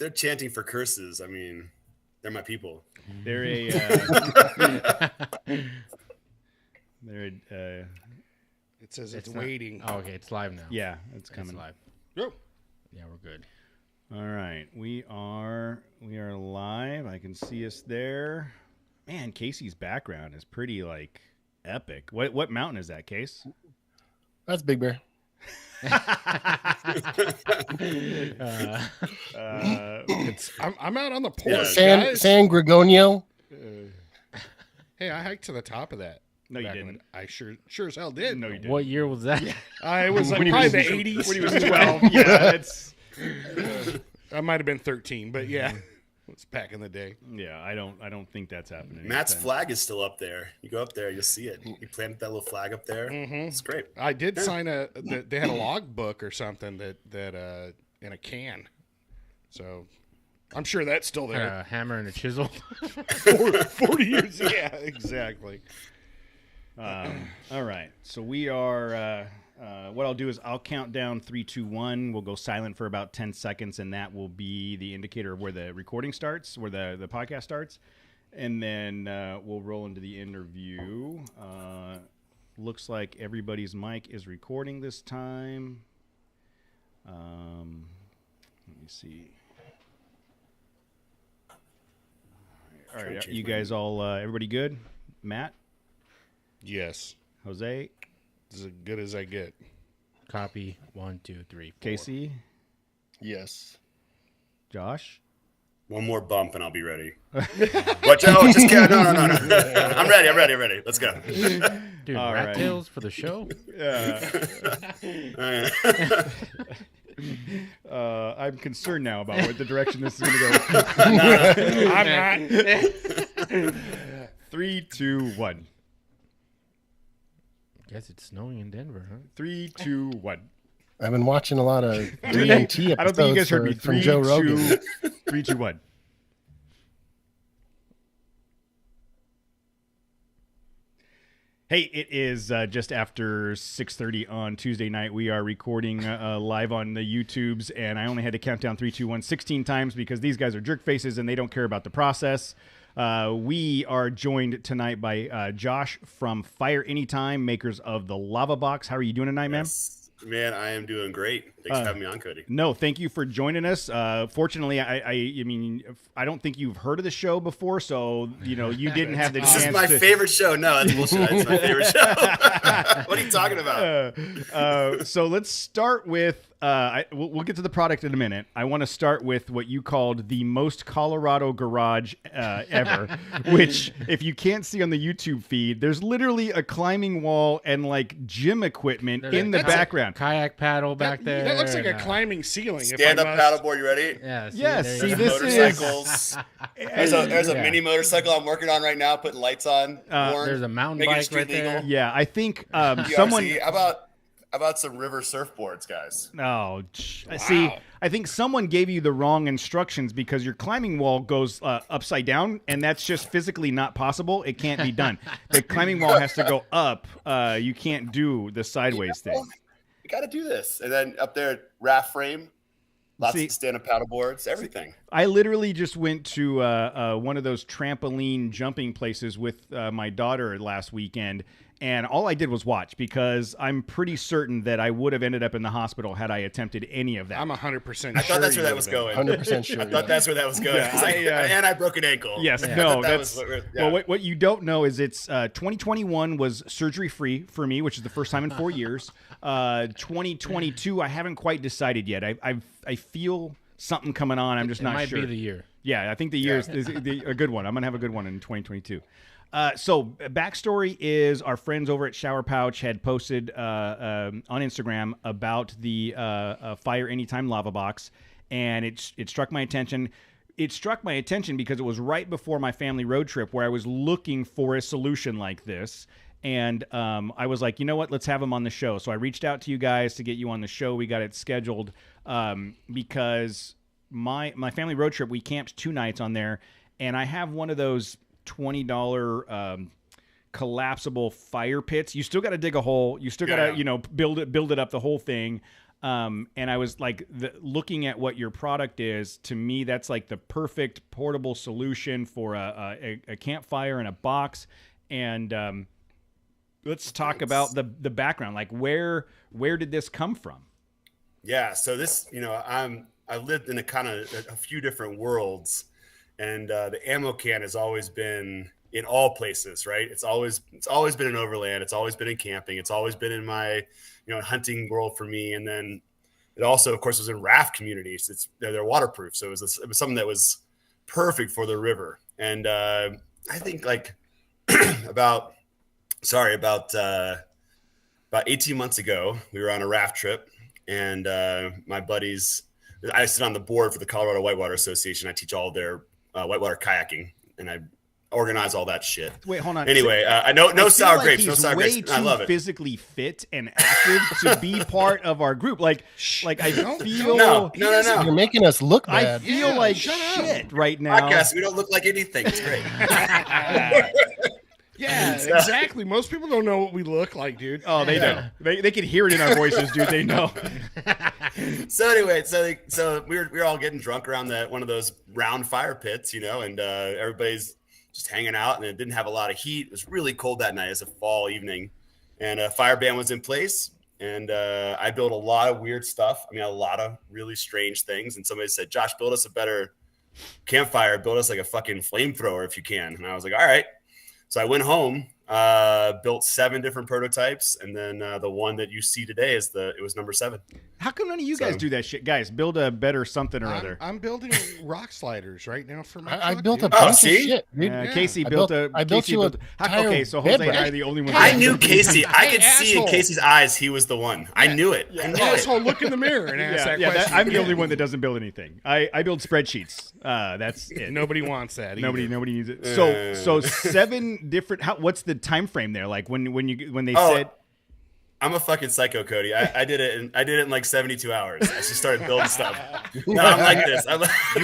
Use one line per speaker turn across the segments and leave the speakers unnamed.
they're chanting for curses. I mean, they're my people.
They're a.
It says it's waiting.
Oh, okay, it's live now.
Yeah, it's coming.
It's live.
Yep.
Yeah, we're good.
All right, we are live. I can see us there. Man, Casey's background is pretty like epic. What mountain is that, Case?
That's Big Bear.
I'm out on the porch,
San Gregonio.
Hey, I hiked to the top of that.
No, you didn't.
I sure as hell did.
No, you didn't.
What year was that?
I was like probably the 80s.
When he was 12. Yeah, it's.
I might have been 13, but yeah, it was back in the day.
Yeah, I don't think that's happening.
Matt's flag is still up there. You go up there, you'll see it. He planted that little flag up there.
Mm-hmm.
It's great.
I did sign they had a log book or something that in a can. So I'm sure that's still there.
A hammer and a chisel.
40 years. Yeah, exactly.
All right, so we are. What I'll do is I'll count down 3, 2, 1. We'll go silent for about 10 seconds, and that will be the indicator of where the recording starts, where the podcast starts, and then we'll roll into the interview. Looks like everybody's mic is recording this time. Let me see. All right, you guys all, everybody good? Matt?
Yes.
Jose?
As good as I get.
Copy. 1, 2, 3, 4.
Casey?
Yes.
Josh?
One more bump and I'll be ready. Watch out! Just kidding. No. I'm ready. Let's go.
Dude,
All
rat
right.
tails for the show?
I'm concerned now about what the direction this is going to go.
I'm not.
3, 2, 1.
Guess it's snowing in Denver, huh?
3, 2, 1.
I've been watching a lot of DMT episodes
I don't think you guys heard me.
from
3,
Joe Rogan.
3, 2, 1. Hey, it is just after 6:30 on Tuesday night. We are recording live on the YouTubes, and I only had to count down 3, 2, 1 16 times because these guys are jerk faces and they don't care about the process. We are joined tonight by Josh from Fire Anytime, makers of the Lava Box. How are you doing tonight, man?
Man, I am doing great. Thanks for having me on, Cody.
No, thank you for joining us. Fortunately, I mean, I don't think you've heard of the show before, so you didn't have the chance.
This is my favorite show. No, that's bullshit. It's my favorite show. What are you talking about?
So let's start with. We'll get to the product in a minute. I want to start with what you called the most Colorado garage ever, which, if you can't see on the YouTube feed, there's literally a climbing wall and like gym equipment in the background.
Kayak paddle back there.
That looks like a climbing ceiling.
Stand-up paddleboard. You ready?
Yeah.
See,
There's
this
motorcycles. There's a mini motorcycle I'm working on right now, putting lights on.
There's a mountain bike right there.
Yeah, I think
DRC.
someone.
How about some river surfboards, guys?
Oh, see, I think someone gave you the wrong instructions because your climbing wall goes upside down, and that's just physically not possible. It can't be done. The climbing wall has to go up. You can't do the sideways thing.
You got to do this. And then up there, raft frame, lots of stand-up paddle boards, everything.
I literally just went to one of those trampoline jumping places with my daughter last weekend, and all I did was watch because I'm pretty certain that I would have ended up in the hospital had I attempted any of that.
I'm 100% sure.
I thought that's where that was going.
100% sure.
I thought that's where that was going. And I broke an ankle.
Yes,
Yeah.
no,
that's
well. What you don't know is it's 2021 was surgery free for me, which is the first time in 4 years. 2022, I haven't quite decided yet. I feel something coming on. I'm just not sure.
It might be the year.
Yeah, I think the year is a good one. I'm gonna have a good one in 2022. So backstory is our friends over at Shower Pouch had posted on Instagram about the Fire Anytime Lava Box, and it struck my attention. It struck my attention because it was right before my family road trip where I was looking for a solution like this. And I was like, you know what? Let's have them on the show. So I reached out to you guys to get you on the show. We got it scheduled because my family road trip, we camped 2 nights on there, and I have one of those $20 collapsible fire pits. You still got to dig a hole. You still got to build it up, the whole thing. And I was like, looking at what your product is, to me, that's like the perfect portable solution for a campfire in a box. And let's talk about the background. Like, where did this come from?
Yeah, so this, I lived in a few different worlds, and the ammo can has always been in all places, right? It's always been in overland. It's always been in camping. It's always been in my, hunting world for me. And then it also, of course, was in raft communities. They're waterproof, so it was something that was perfect for the river. And I think like about 18 months ago, we were on a raft trip, and my buddies. I sit on the board for the Colorado Whitewater Association. I teach all their whitewater kayaking, and I organize all that shit.
Wait, hold on.
Anyway, I know no sour grapes. No sour grapes. I love it.
Physically fit and active to be part of our group. Like I feel.
No.
You're making us look bad.
I feel like shit right now.
Podcast, we don't look like anything. It's great.
Yeah, exactly. Most people don't know what we look like, dude.
Oh, they know. They can hear it in our voices, dude. They know.
So anyway, so we were all getting drunk around one of those round fire pits, and everybody's just hanging out, and it didn't have a lot of heat. It was really cold that night. It was a fall evening, and a fire ban was in place. And I built a lot of weird stuff. I mean, a lot of really strange things. And somebody said, "Josh, build us a better campfire. Build us like a fucking flamethrower if you can." And I was like, "All right." So I went home, built 7 different prototypes, and then the one that you see today it was number 7.
How come none of you guys do that shit? Guys, build a better something or other.
I'm building rock sliders right now for my
I
truck,
built a
dude.
bunch of shit, dude.
Casey
I
built
built
Casey
you a
built.
tire
Okay, so
bed
Jose and I
rack.
are the only ones.
I knew Casey. I could see in
asshole.
Casey's eyes he was the one. I knew it. I knew it.
Asshole, look in the mirror and ask that question.
I'm the only one that doesn't build anything. I build spreadsheets. That's it.
Nobody wants that.
Nobody
either.
needs it. So 7 different. What's the time frame there? Like when they said.
I'm a fucking psycho, Cody. I did it in like 72 hours. I just started building stuff. No, I'm like this.
You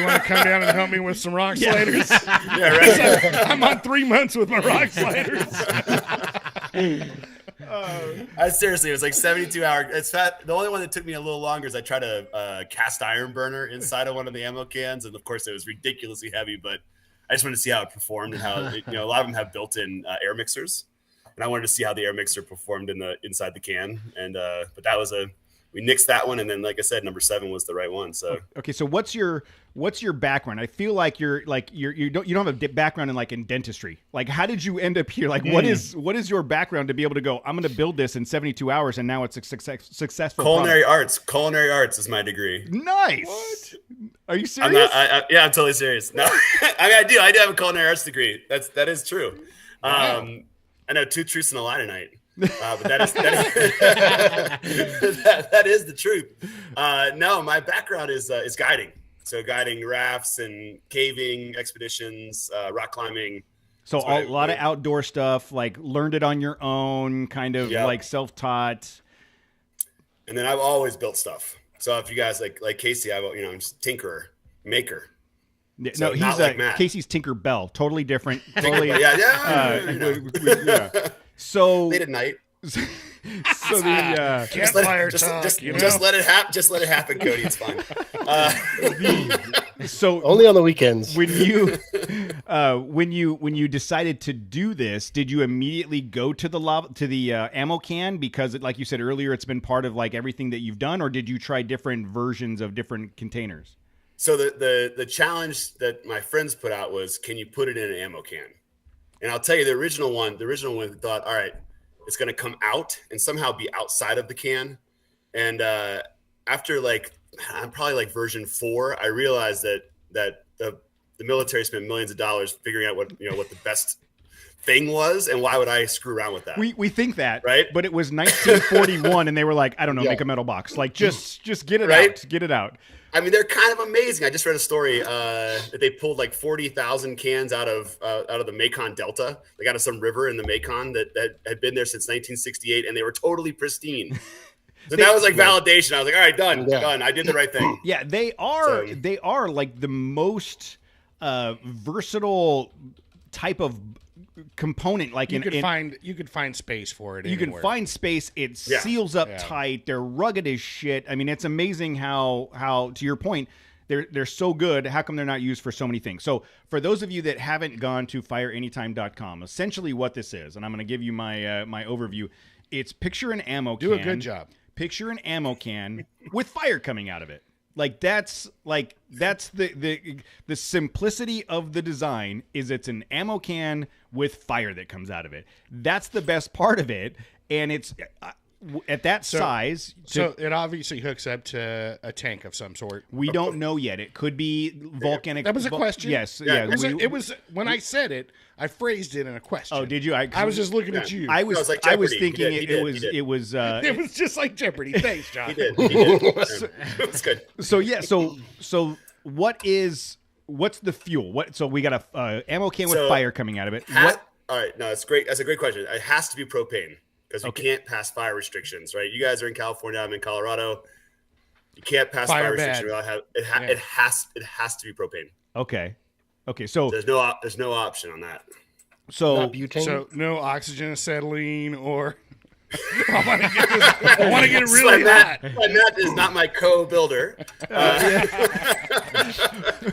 want to come down and help me with some rock sliders?
Yeah, right.
I'm on 3 months with my rock sliders.
Seriously, it was like 72 hours. The only one that took me a little longer is I tried a cast iron burner inside of one of the ammo cans, and of course it was ridiculously heavy. But I just wanted to see how it performed and how a lot of them have built-in air mixers. And I wanted to see how the air mixer performed inside the can, and but that was we nixed that one, and then like I said, number 7 was the right one. So
okay, so what's your background? I feel like you don't have a background in dentistry. Like, how did you end up here? Like, what is your background to be able to go? I'm going to build this in 72 hours, and now it's a successful
culinary
product.
arts. Culinary arts is my degree.
Nice. What? Are you serious?
I'm totally serious. No, I do have a culinary arts degree. That is true. Wow. I know 2 truths and a lie tonight, but that is the truth. No, my background is guiding. So guiding rafts and caving expeditions, rock climbing.
So a lot of outdoor stuff, like learned it on your own, kind of like self-taught.
And then I've always built stuff. So if you guys like Casey, I'm just tinkerer, maker.
Yeah,
so
no, he's
like
Casey's Tinker Bell, totally different. Totally,
yeah.
So
late at night.
So the
campfire talk,
just let it happen. Just let it happen, Cody. It's fine.
So
only on the weekends.
When you decided to do this, did you immediately go to the ammo can because, like you said earlier, it's been part of like everything that you've done, or did you try different versions of different containers?
So the challenge that my friends put out was, can you put it in an ammo can? And I'll tell you, the original one thought, all right, it's going to come out and somehow be outside of the can. And after probably version 4, I realized that the military spent millions of dollars figuring out what the best thing was, and why would I screw around with that?
We think that,
right?
But it was 1941, and they were like, I don't know, make a metal box, like just get it out, get it out.
I mean, they're kind of amazing. I just read a story that they pulled 40,000 cans out of the Mekong Delta. They got to some river in the Mekong that had been there since 1968, and they were totally pristine. So that was validation. I was like, all right, done. I did the right thing.
Yeah, they are like the most versatile type of component. Like
you could find space for it.
You
anywhere.
can find space. It seals up tight. They're rugged as shit. I mean, it's amazing how to your point, they're so good. How come they're not used for so many things? So for those of you that haven't gone to fireanytime.com, essentially what this is, and I'm going to give you my my overview. It's picture an ammo can.
Do a good job.
Picture an ammo can with fire coming out of it. That's the simplicity of the design is it's an ammo can with fire that comes out of it. That's the best part of it, and it's at that size.
So it obviously hooks up to a tank of some sort.
We don't know yet. It could be volcanic.
That was a question.
Yes.
Yeah.
It was when I said it, I phrased it in a question.
Oh, did you?
I was just looking at you.
I was
like
thinking it was.
It was just like Jeopardy. Thanks, John.
He did. It's good.
So yeah. So what's the fuel? So we got a ammo can with fire coming out of it.
All right. No, it's great. That's a great question. It has to be propane because we can't pass fire restrictions, right? You guys are in California. I'm in Colorado. You can't pass fire restrictions without it has to be propane.
Okay. So
there's no option on that.
So
butane?
So no oxygen acetylene or. I want to get it really hot.
Matt is not my co-builder.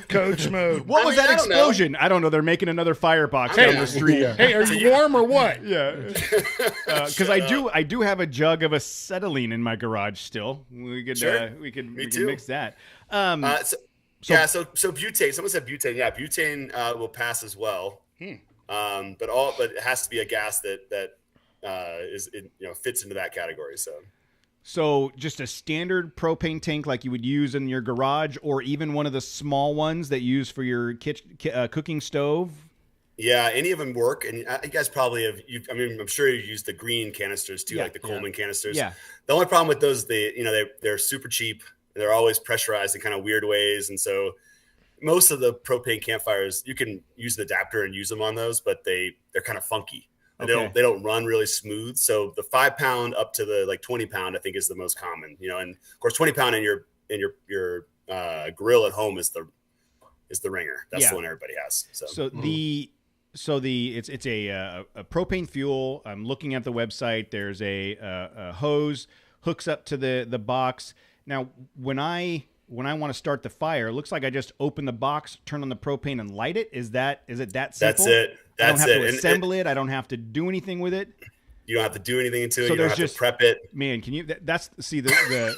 Coach mode.
what was that explosion? I don't know. They're making another firebox down the street.
Hey, are you warm or what?
Yeah, because I do have a jug of acetylene in my garage still. We could we can mix that.
So butane. Someone said butane. Yeah, butane will pass as well. But it has to be a gas that fits into that category.
So just a standard propane tank like you would use in your garage, or even one of the small ones that you use for your cooking stove.
Yeah, any of them work, and you guys probably have. I'm sure you use the green canisters too, like the Coleman canisters.
Yeah.
The only problem with those, they're super cheap. And they're always pressurized in kind of weird ways, and so most of the propane campfires you can use the adapter and use them on those, but they're kind of funky. Okay. They don't run really smooth. So the 5 pound up to the 20 pound, I think, is the most common. And of course 20 pound in your grill at home is the ringer. That's the one everybody has. So it's a propane fuel. I'm looking at the website. There's a hose hooks up to the box.
Now when I want to start the fire, it looks like I just open the box, turn on the propane, and light it. Is it that simple?
That's it.
I don't have to assemble it. I don't have to do anything with it.
You don't have to do anything to it.
So
you don't have to prep it.
Man, can you? That's the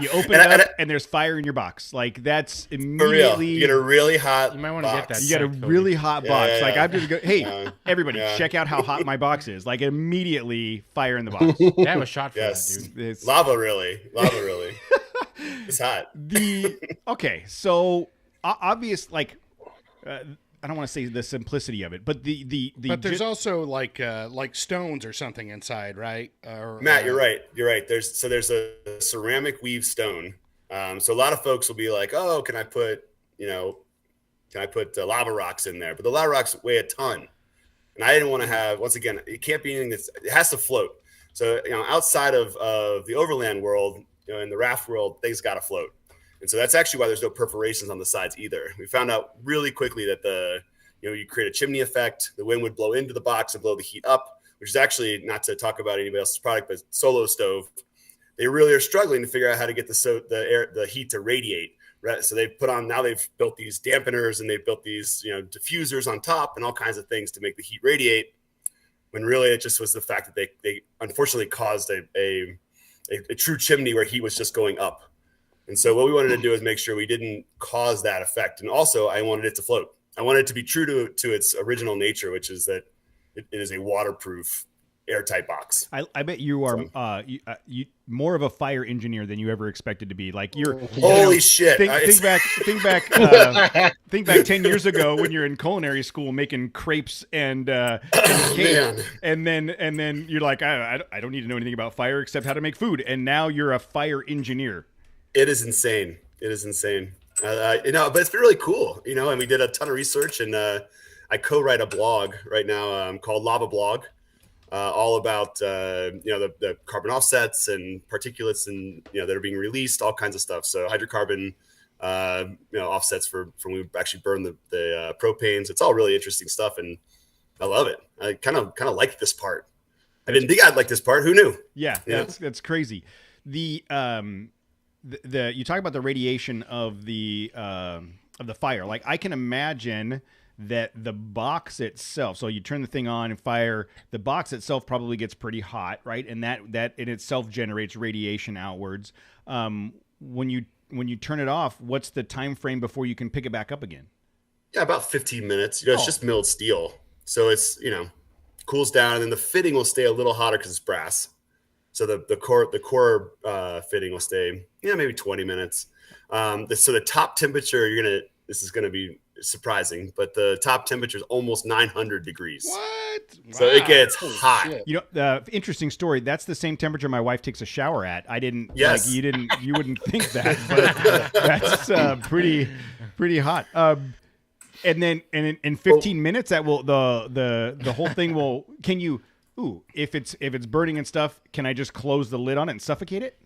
you open it up and there's fire in your box. Like that's immediately.
For real. You get a really hot.
You might want to get that.
You get a really hot box.
Yeah.
Like I'm just go. Hey, everybody, check out how hot my box is. Like immediately, fire in the box.
Yeah, I was shot for that, dude.
It's lava, really. It's hot.
Okay, so obvious I don't want to say the simplicity of it, but
but there's also like stones or something inside, right?
Matt, you're right. There's a ceramic weave stone. So a lot of folks will be like, oh, can I put lava rocks in there? But the lava rocks weigh a ton, and I didn't want to have. Once again, it can't be anything it has to float. So outside of the overland world, in the raft world, things got to float. And so that's actually why there's no perforations on the sides either. We found out really quickly that you create a chimney effect. The wind would blow into the box and blow the heat up, which is actually, not to talk about anybody else's product, but Solo Stove. They really are struggling to figure out how to get the heat to radiate. Right? So they've built these dampeners and they've built these diffusers on top and all kinds of things to make the heat radiate. When really it just was the fact that they unfortunately caused a true chimney where heat was just going up. And so what we wanted to do is make sure we didn't cause that effect. And also I wanted it to float. I wanted it to be true to its original nature, which is that it is a waterproof, airtight box.
I bet you are you more of a fire engineer than you ever expected to be. Like you're
holy shit.
Think back 10 years ago when you're in culinary school making crepes and cake, and then you're like, I don't need to know anything about fire except how to make food, and now you're a fire engineer.
It is insane. But it's been really cool, and we did a ton of research, and I co-write a blog right now called Lava Blog, all about, the carbon offsets and particulates and, that are being released, all kinds of stuff. So hydrocarbon, offsets from when we actually burn the propanes. It's all really interesting stuff. And I love it. I kind of like this part. I didn't think I'd like this part. Who knew?
Yeah, that's crazy. The you talk about the radiation of the fire. Like I can imagine that the box itself. So you turn the thing on and fire. The box itself probably gets pretty hot, right? And that in itself generates radiation outwards. When you turn it off, what's the time frame before you can pick it back up again?
Yeah, about 15 minutes. It's just milled steel, so it's cools down, and then the fitting will stay a little hotter because it's brass. So the core fitting will stay, maybe 20 minutes. So the top temperature this is gonna be surprising, but the top temperature is almost 900 degrees.
What?
So it gets hot.
Shit.
The interesting story. That's the same temperature my wife takes a shower at. I didn't.
Yes.
Like, you wouldn't think that, but that's pretty hot. And then in 15 minutes, that will the whole thing will. Can you? Ooh, if it's burning and stuff, can I just close the lid on it and suffocate it?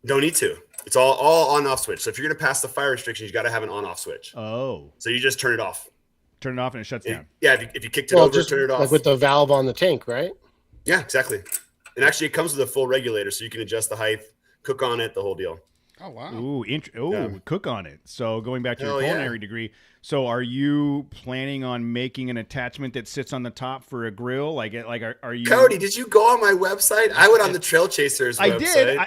Don't need to. It's all on-off switch. So if you're gonna pass the fire restrictions, you got to have an on-off switch.
Oh.
So you just turn it off.
Turn it off and it shuts down.
Yeah, if you kicked it over,
just
turn it off.
like with the valve on the tank, right?
Yeah, exactly. And actually, it comes with a full regulator, so you can adjust the height, cook on it, the whole deal.
Oh wow.
Ooh, cook on it. So going back to your
Hell yeah.
culinary degree, so are you planning on making an attachment that sits on the top for a grill? Are you?
Cody, did you go on my website? I went on the Trail Chasers
I
website.
did.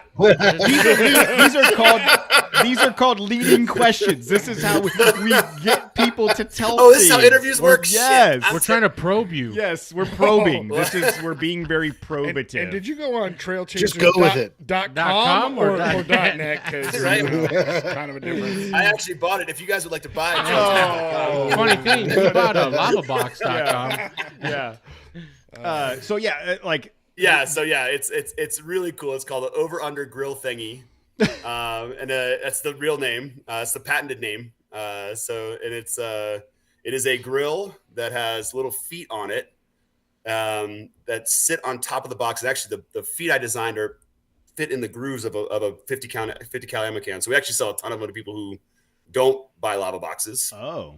These are called leading questions. This is how we get people to tell.
Oh, this is how interviews work.
Yes,
Shit.
We're trying to probe you.
yes, we're probing. We're being very probative.
And did you go on trailchasers?
Just go with it.
.com or
.net?
.net? Because
Right.
it's kind of a difference.
I actually bought it. If you guys would like to buy it,
Funny thing, you bought a lavabox.com.
yeah.
it's really cool. It's called the Over Under Grill Thingy, and that's the real name. It's the patented name. It is a grill that has little feet on it that sit on top of the box. And actually, the feet I designed fit in the grooves of a 50 cal ammo can. So we actually sell a ton of them to people who don't buy lava boxes.
Oh.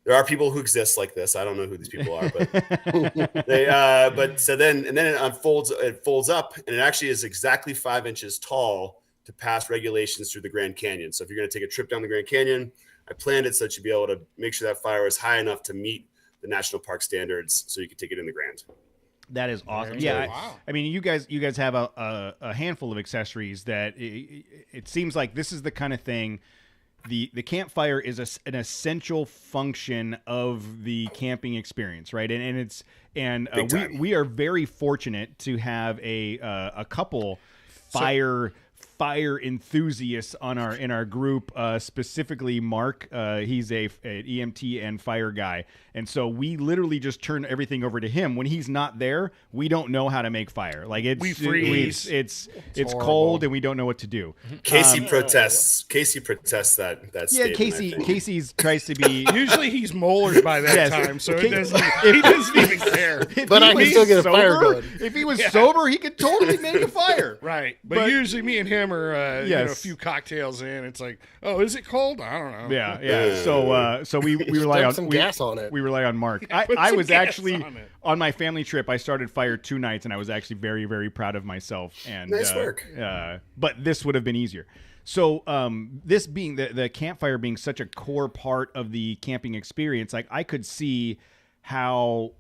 There are people who exist like this. I don't know who these people are, but then it folds up, and it actually is exactly 5 inches tall to pass regulations through the Grand Canyon. So if you're going to take a trip down the Grand Canyon, I planned it so that you'd be able to make sure that fire is high enough to meet the national park standards, so you can take it in the Grand.
That is awesome.
Very
Yeah,
cool.
Wow.
I mean, you guys have a handful of accessories that it seems like this is the kind of thing. The campfire is an essential function of the camping experience, right? And we are very fortunate to have a couple fire enthusiasts in our group, specifically Mark. He's an EMT and fire guy, and so we literally just turn everything over to him. When he's not there, we don't know how to make fire. Like
We freeze.
It's
horrible.
cold and we don't know what to do.
Casey protests that
Yeah,
statement.
Casey tries to be.
Usually he's molars by that
Yes.
time, so
He
he doesn't even care.
If
But
he
I can
was
still get a fire going.
If he was sober, he could totally make a fire.
Right, but
But-
usually me and him are a
Yes.
few cocktails in. It's like, oh, is it cold? I don't know.
Yeah. So we rely
Dump
on
some gas on it.
We rely on Mark.
put
I
some
was
gas
actually
on it.
on my family trip. I started fire 2 nights, and I was actually very, very proud of myself. And
Nice work.
But this would have been easier. So this being the campfire being such a core part of the camping experience, like I could see how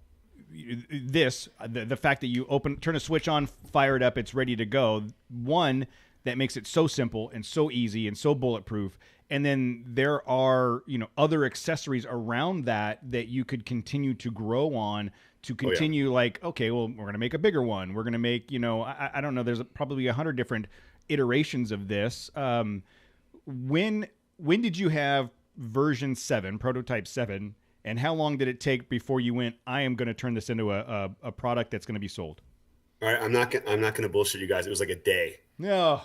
the fact that you turn a switch on, fire it up, it's ready to go. One, that makes it so simple and so easy and so bulletproof. And then there are, other accessories around that you could continue to grow on to continue like, okay, well, we're going to make a bigger one. We're going to make, I don't know, there's probably 100 different iterations of this. When did you have version 7, prototype 7, and how long did it take before you went, I am going to turn this into a product that's going to be sold?
All right, I'm not gonna bullshit you guys. It was like a day.
No.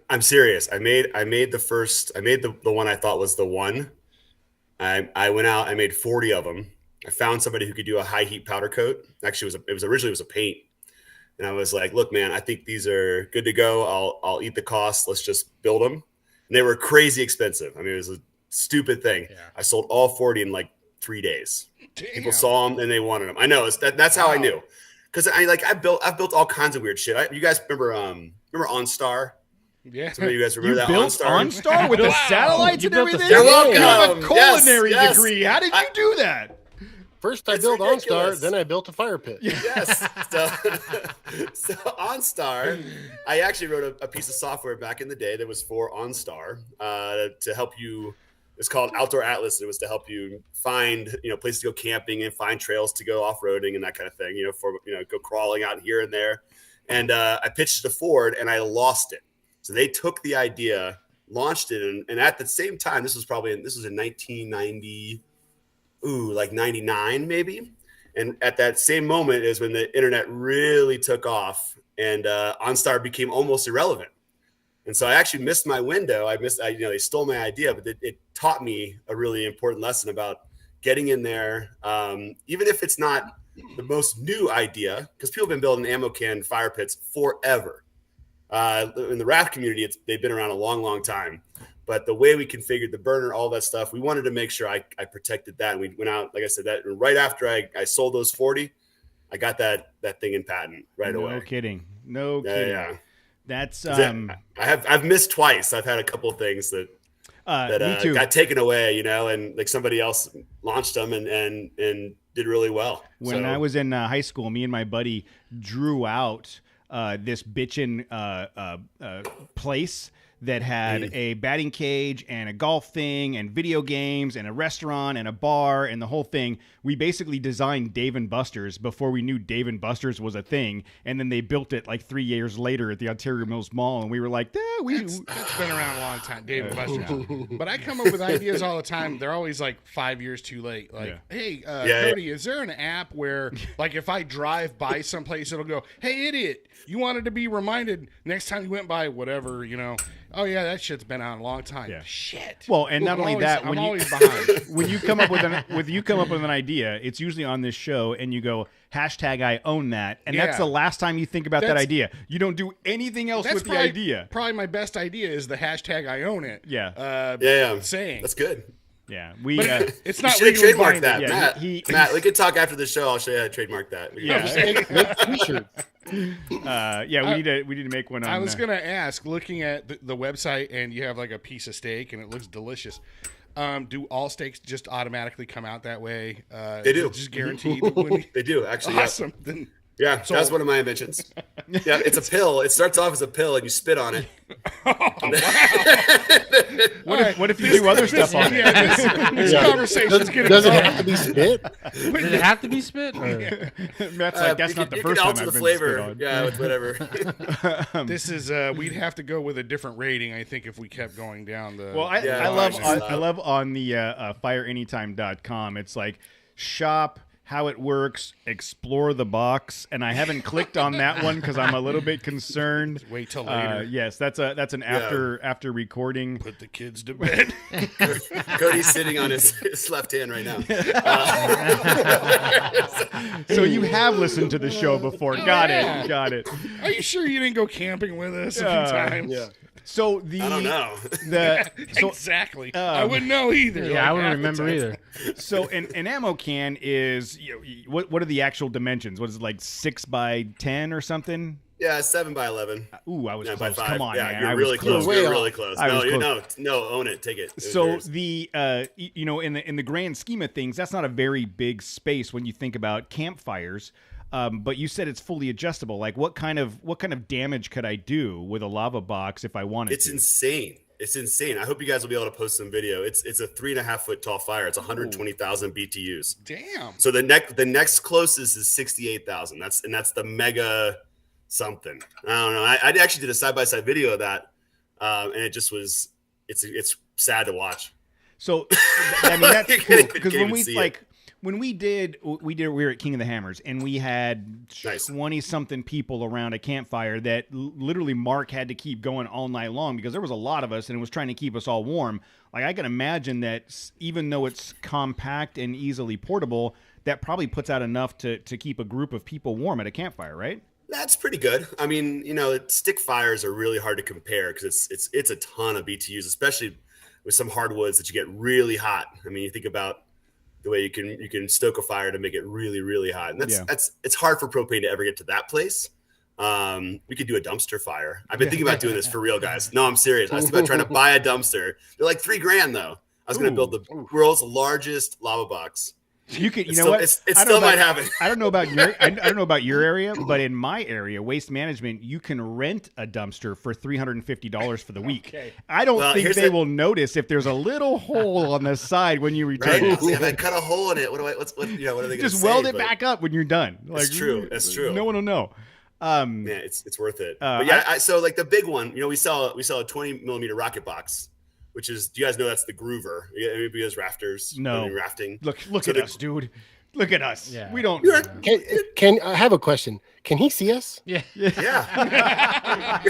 I'm serious. I made the one I thought was the one. I went out. I made 40 of them. I found somebody who could do a high heat powder coat. Actually, it was originally a paint, and I was like, "Look, man, I think these are good to go. I'll eat the cost. Let's just build them." And they were crazy expensive. I mean, it was a stupid thing.
Yeah.
I sold all 40 in like 3 days.
Damn.
People saw them and they wanted them. I know that's how I knew, because I've built all kinds of weird shit. You guys remember OnStar?
Yeah.
Some of you guys remember
You
that
built OnStar with the
Wow.
satellites
You
and
built the
everything?
satellite-
You have a
Welcome.
culinary
Yes.
degree. How did you do that?
First, I
It's
built
ridiculous.
OnStar, then I built a fire pit.
Yes. So OnStar, I actually wrote a piece of software back in the day that was for OnStar to help you. It's called Outdoor Atlas. It was to help you find, places to go camping and find trails to go off-roading and that kind of thing, go crawling out here and there. And I pitched it to Ford and I lost it. So they took the idea, launched it. And at the same time, this was in 1990, like 99 maybe. And at that same moment is when the internet really took off and OnStar became almost irrelevant. And so I actually missed my window. They stole my idea, but it taught me a really important lesson about getting in there, even if it's not the most new idea, because people have been building ammo can fire pits forever. In the raft community, they've been around a long, long time. But the way we configured the burner, all that stuff, we wanted to make sure I protected that. And we went out, like I said, that right after I sold those 40, I got that thing in patent right away.
No kidding.
Yeah.
That's
I've missed twice. I've had a couple of things that
me too.
got taken away, and like somebody else launched them and did really well.
When I was in high school, me and my buddy drew out this bitchin' place that had a batting cage and a golf thing and video games and a restaurant and a bar and the whole thing. We basically designed Dave & Buster's before we knew Dave & Buster's was a thing. And then they built it like 3 years later at the Ontario Mills Mall. And we were like,
That's been around a long time, Dave Buster's. But I come up with ideas all the time. They're always like 5 years too late. Like, hey, Cody, is there an app where, like, if I drive by someplace, it'll go, hey, idiot, you wanted to be reminded next time you went by whatever, Oh yeah, that shit's been out a long time.
Yeah.
Shit.
Well, and not only that,
I'm always behind.
when you come up with an idea, it's usually on this show, and you go #I own that, and that's the last time you think about that idea. You don't do anything else with the idea.
Probably my best idea is the #I own it.
Yeah.
Saying
That's good.
Yeah,
it's
You
not
should
legally
trademark that,
binding.
Yeah,
Matt. We could talk after the show. I'll show you how to trademark that.
T-shirts.
We need to make one.
I was gonna ask, looking at the website, and you have like a piece of steak, and it looks delicious. Do all steaks just automatically come out that way?
They do.
Just guaranteed.
They do actually.
Awesome. Then
Yeah, that's one of my inventions. Yeah, it's a pill. It starts off as a pill, and you spit on it.
What if you do other stuff on it?
This conversation's getting
Does it
long.
have to be spit?
Does it have to be spit?
Matt's like, that's not the first time
alter
I've
the
been
flavor.
spit on.
Yeah, with whatever.
This is we'd have to go with a different rating, I think, if we kept going down the.
Well, I love on the fireanytime.com. It's like shop, how it works, explore the box, and I haven't clicked on that one because I'm a little bit concerned.
Wait till later.
Yes, that's an after recording.
Put the kids to bed.
Cody's sitting on his left hand right now.
So you have listened to the show before. Got it.
Are you sure you didn't go camping with us a few times?
Yeah.
So
I don't know.
Exactly. I wouldn't know either.
Yeah, I wouldn't remember either.
So an ammo can is what are the actual dimensions? What is it, like 6x10 or something?
Yeah, 7x11.
Ooh, I was
Yeah,
close.
by 5.
Come on,
yeah,
man.
you're
I was
really close.
Way
You're
off.
really close.
I was
No, own it. Take it. It was
So
yours.
the in the grand scheme of things, that's not a very big space when you think about campfires. But you said it's fully adjustable. Like what kind of damage could I do with a lava box if I wanted
It's
to?
insane. It's insane. I hope you guys will be able to post some video. It's a 3.5 foot tall fire. It's 120,000 BTUs.
Damn.
So the next closest is 68,000. That's the mega something. I don't know. I actually did a side by side video of that, and it just was. It's sad to watch.
So I mean that's
You
cool
can't
because
even
when we
see
like. When we were at King of the Hammers, and we had
Nice.
20-something people around a campfire that literally Mark had to keep going all night long because there was a lot of us, and it was trying to keep us all warm. Like I can imagine that even though it's compact and easily portable, that probably puts out enough to keep a group of people warm at a campfire, right?
That's pretty good. I mean, stick fires are really hard to compare because it's a ton of BTUs, especially with some hardwoods that you get really hot. I mean, you think about the way you can stoke a fire to make it really, really hot. And it's hard for propane to ever get to that place. We could do a dumpster fire. I've been thinking about doing this for real, guys. No, I'm serious. I was thinking about trying to buy a dumpster. They're like $3,000 though. I was going to build the world's largest lava box.
You could,
it still might happen.
I don't know about your area, but in my area, Waste Management, you can rent a dumpster for $350 for the week. Okay. I don't think they will notice if there's a little hole on the side when you return.
Right? If I cut a hole in it, what are they going to say?
Just weld it back up when you're done.
Like, it's true. That's true.
No one will know.
Yeah, it's worth it. But yeah, so like the big one, we sell a 20 millimeter rocket box. Which is, do you guys know that's the groover? Anybody has rafters?
No.
Rafting.
Look at us, dude. Look at us. Yeah. We don't.
Can I have a question? Can he see us?
Yeah. You're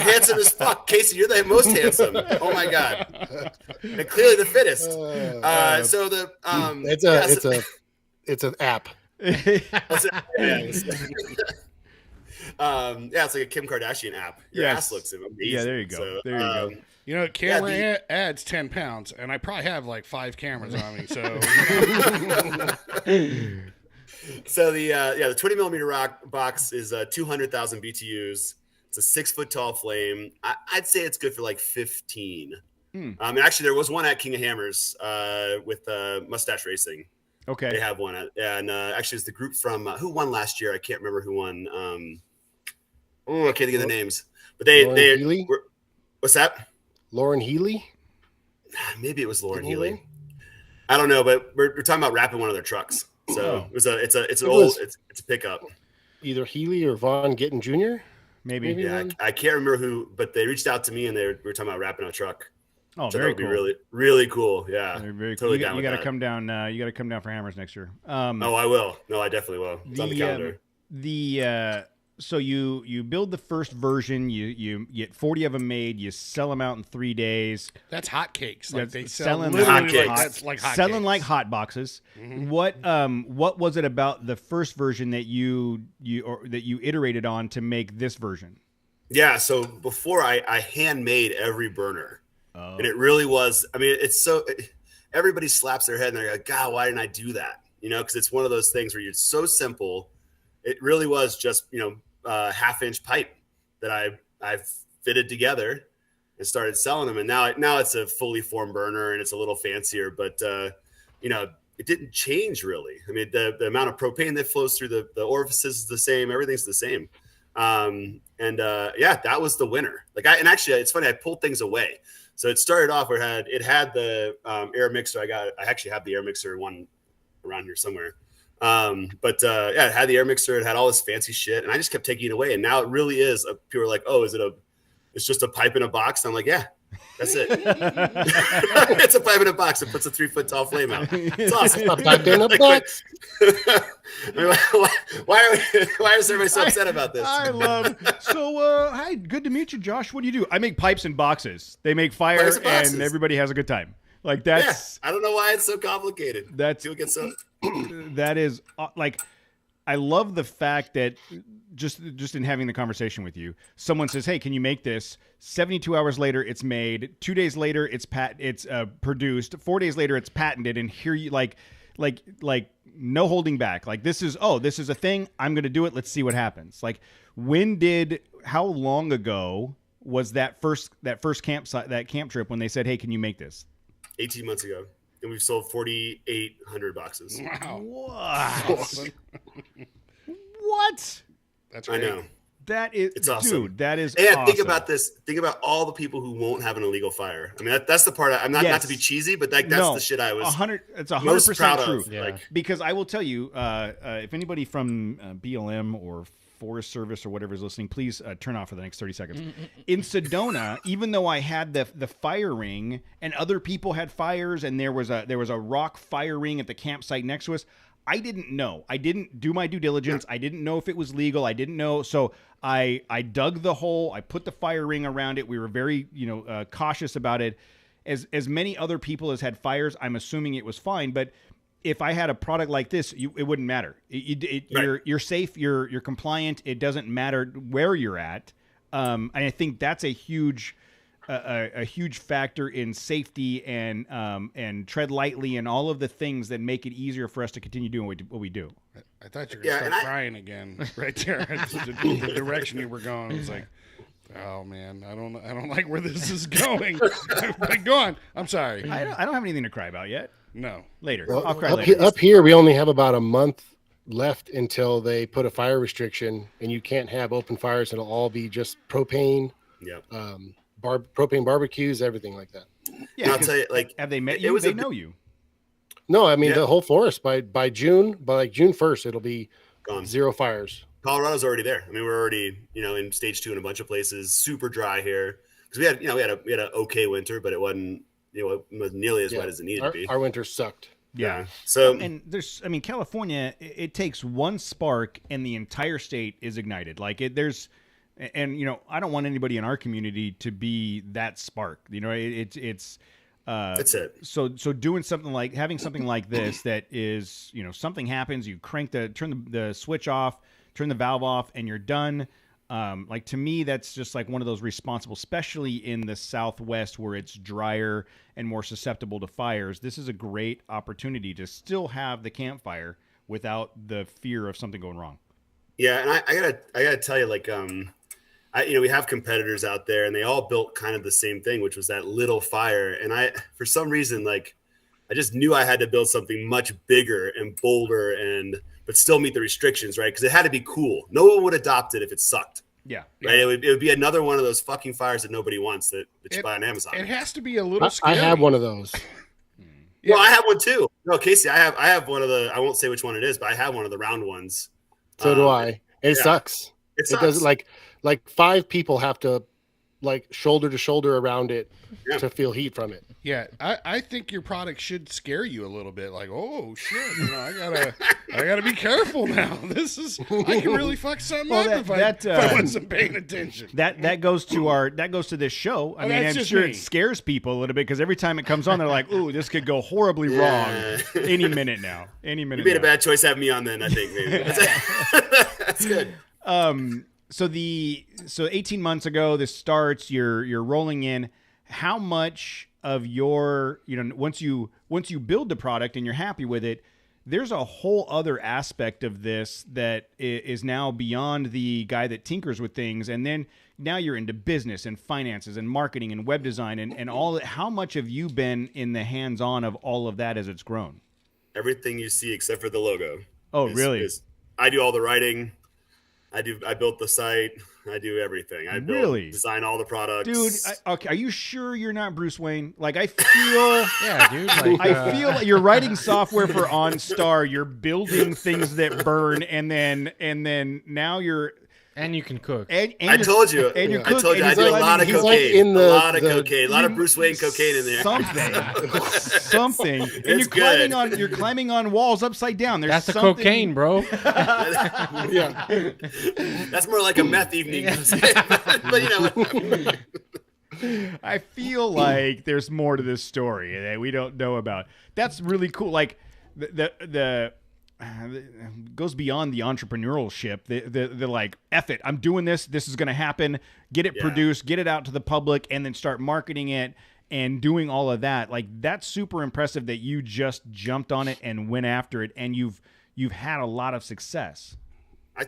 handsome as fuck, Casey. You're the most handsome. Oh my god. And clearly the fittest. So the
it's an app.
It's like a Kim Kardashian app. Your ass looks amazing.
Yeah, there you go.
So,
there you go.
Camera adds 10 pounds, and I probably have like 5 cameras on me. So,
so the 20 millimeter rock box is 200,000 BTUs. It's a 6-foot tall flame. I'd say it's good for like 15. And actually, there was one at King of Hammers with Mustache Racing.
Okay,
they have one, and actually, it's the group from who won last year. I can't remember who won. I can't think of the names, but they were. What's that?
Lauren Healy?
Maybe it was Lauren Healy. I don't know, but we're talking about wrapping one of their trucks. So it's a pickup.
Either Healy or Vaughn Gittin Jr.
Maybe.
Yeah, I can't remember who, but they reached out to me and we were talking about wrapping a truck.
Oh,
so
very
that would
cool.
be really, really cool. Yeah,
very
totally
cool.
down
You
with
got to
that.
come down. You got to come down for Hammers next year.
I will. No, I definitely will. It's on the calendar.
So you build the first version, you get 40 of them made, you sell them out in 3 days.
That's hotcakes. Like they
selling
hotcakes.
Like hot boxes. Mm-hmm. What was it about the first version that you iterated on to make this version?
Yeah, so before I handmade every burner. And it really was, I mean, everybody slaps their head and they're like, God, why didn't I do that? Because it's one of those things where it's so simple. It really was just, half-inch pipe that I fitted together and started selling them. And now it's a fully formed burner and it's a little fancier, but, it didn't change really. I mean, the amount of propane that flows through the orifices is the same. Everything's the same. That was the winner. Actually, it's funny. I pulled things away. So it started off where it had the air mixer. I actually have the air mixer one around here somewhere. It had the air mixer. It had all this fancy shit, and I just kept taking it away. And now it really is. People are like, "Oh, it's just a pipe in a box?" And I'm like, "Yeah, that's it. It's a pipe in a box. It puts a 3-foot tall flame out. It's awesome.
A pipe in a box."
Why is everybody so upset about this?
I love. So, hi, good to meet you, Josh. What do you do? I make pipes and boxes. They make fire, and everybody has a good time. Like that's.
Yeah, I don't know why it's so complicated. People get so.
That is I love the fact that just in having the conversation with you, someone says, "Hey, can you make this?" 72 hours later, it's made. 2 days later, it's produced. 4 days later, it's patented. And here you like no holding back. Like this is a thing. I'm going to do it. Let's see what happens. Like how long ago was that first campsite, that camp trip when they said, "Hey, can you make this?"
18 months ago. And we've sold 4,800 boxes.
Wow.
What?
That's great.
I know.
That is,
it's awesome.
Dude, that is
and
awesome.
Think about this. Think about all the people who won't have an illegal fire. I mean, that's the part. I'm not to be cheesy, but that's the shit I was
100. It's 100%
most proud
true.
of.
Yeah. Because I will tell you, if anybody from BLM or Forest Service or whatever is listening, please turn off for the next 30 seconds. In Sedona, even though I had the fire ring and other people had fires and there was a rock fire ring at the campsite next to us, I didn't know. I didn't do my due diligence. I didn't know if it was legal. I didn't know. So I dug the hole. I put the fire ring around it. We were very cautious about it. As many other people as had fires, I'm assuming it was fine. But if I had a product like this, it wouldn't matter.
Right.
You're safe. You're compliant. It doesn't matter where you're at. And I think that's a huge a huge factor in safety and tread lightly and all of the things that make it easier for us to continue doing what we do.
I thought you were going to start crying again right there. the direction you were going. I was like, oh man, I don't like where this is going. But go on. I'm sorry.
I don't have anything to cry about yet.
No.
Later.
Well,
I'll cry later.
Up here, we only have about a month left until they put a fire restriction, and you can't have open fires. It'll all be just propane.
Yep.
Propane barbecues, everything like that.
Yeah,
I'll tell you, like,
have they met you? They know you.
No, I mean the whole forest by June 1st, it'll be
gone.
0 fires.
Colorado's already there. I mean, we're already, in stage 2 in a bunch of places. Super dry here because we had an okay winter, but it wasn't nearly as wet as it needed to be.
Our winter sucked.
Yeah.
So
California, it takes one spark and the entire state is ignited. Like I don't want anybody in our community to be that spark. It's
that's it.
So doing having something like this that is, something happens, you turn the switch off, turn the valve off, and you're done. Like, to me, that's just like one of those responsible, especially in the Southwest where it's drier and more susceptible to fires. This is a great opportunity to still have the campfire without the fear of something going wrong.
Yeah. And I gotta tell you, like, we have competitors out there and they all built kind of the same thing, which was that little fire. And for some reason, like, I just knew I had to build something much bigger and bolder but still meet the restrictions, right? Because it had to be cool. No one would adopt it if it sucked.
Yeah.
Right. It would be another one of those fucking fires that nobody wants that you buy on Amazon.
It has to be a little scary.
I have one of those.
Well, I have one too. No, Casey, I have one of I won't say which one it is, but I have one of the round ones.
So do I. It sucks.
It sucks.
It does like 5 people have to shoulder to shoulder around it to feel heat from it.
Yeah, I think your product should scare you a little bit. Like, oh shit, I gotta be careful now. I can really fuck something up if I wasn't paying attention.
That goes to this show. I mean, I'm sure it scares people a little bit because every time it comes on, they're like, "Ooh, this could go horribly wrong any minute now." Any minute.
You made a bad choice having me on then. I think maybe that's good.
So 18 months ago, this starts. You're rolling in. How much of your, once you build the product and you're happy with it, there's a whole other aspect of this that is now beyond the guy that tinkers with things. And then now you're into business and finances and marketing and web design and all that. How much have you been in the hands-on of all of that as it's grown?
Everything you see except for the logo.
Oh, really?
I do all the writing. I built the site. I do everything. I design all the products.
Dude, okay, are you sure you're not Bruce Wayne? Like, I feel...
Yeah, dude. Like,
I feel like you're writing software for OnStar. You're building things that burn, and then now you're...
And you can cook.
I
told you.
And you cook.
I told you. I do a lot of cocaine. A lot of Bruce Wayne cocaine in there.
Something. And you're climbing on walls upside down.
That's the cocaine, bro.
Yeah.
That's more like a meth evening. But
I feel like there's more to this story that we don't know about. That's really cool. Like the goes beyond the entrepreneurship. They're like, F it, I'm doing this. This is going to happen. Get it produced, get it out to the public, and then start marketing it and doing all of that. Like, that's super impressive that you just jumped on it and went after it, and you've had a lot of success.
I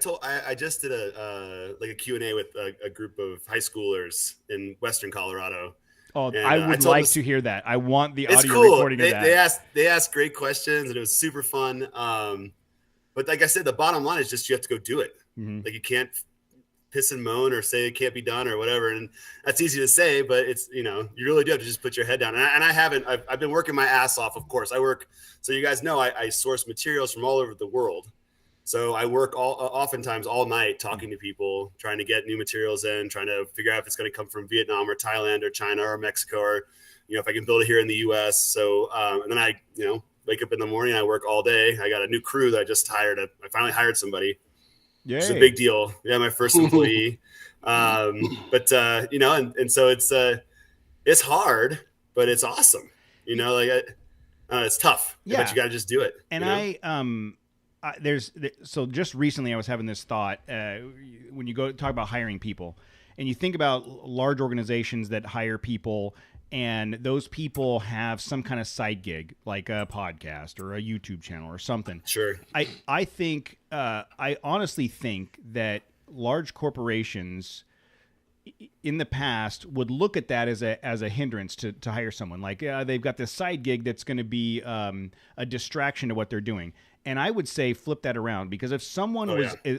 just did a Q&A with a group of high schoolers in Western Colorado.
Oh, and, I would like to hear that. I want the audio recording of that.
They asked great questions, and it was super fun. But like I said, the bottom line is just you have to go do it. Mm-hmm. Like, you can't piss and moan or say it can't be done or whatever. And that's easy to say, but it's, you really do have to just put your head down. And I've been working my ass off, of course. So you guys know I source materials from all over the world. So I work oftentimes all night talking to people, trying to get new materials in, trying to figure out if it's going to come from Vietnam or Thailand or China or Mexico, or, if I can build it here in the U.S. So, and then I, wake up in the morning, I work all day. I got a new crew that I just hired. I finally hired somebody. Yeah, it's a big deal. Yeah, my first employee. And so it's hard, but it's awesome. It's tough. Yeah, but you got to just do it.
And so just recently I was having this thought when you go talk about hiring people, and you think about large organizations that hire people, and those people have some kind of side gig, like a podcast or a YouTube channel or something.
Sure.
I think, I honestly think that large corporations in the past would look at that as a hindrance to hire someone. Like they've got this side gig that's going to be a distraction to what they're doing. And I would say flip that around, because if someone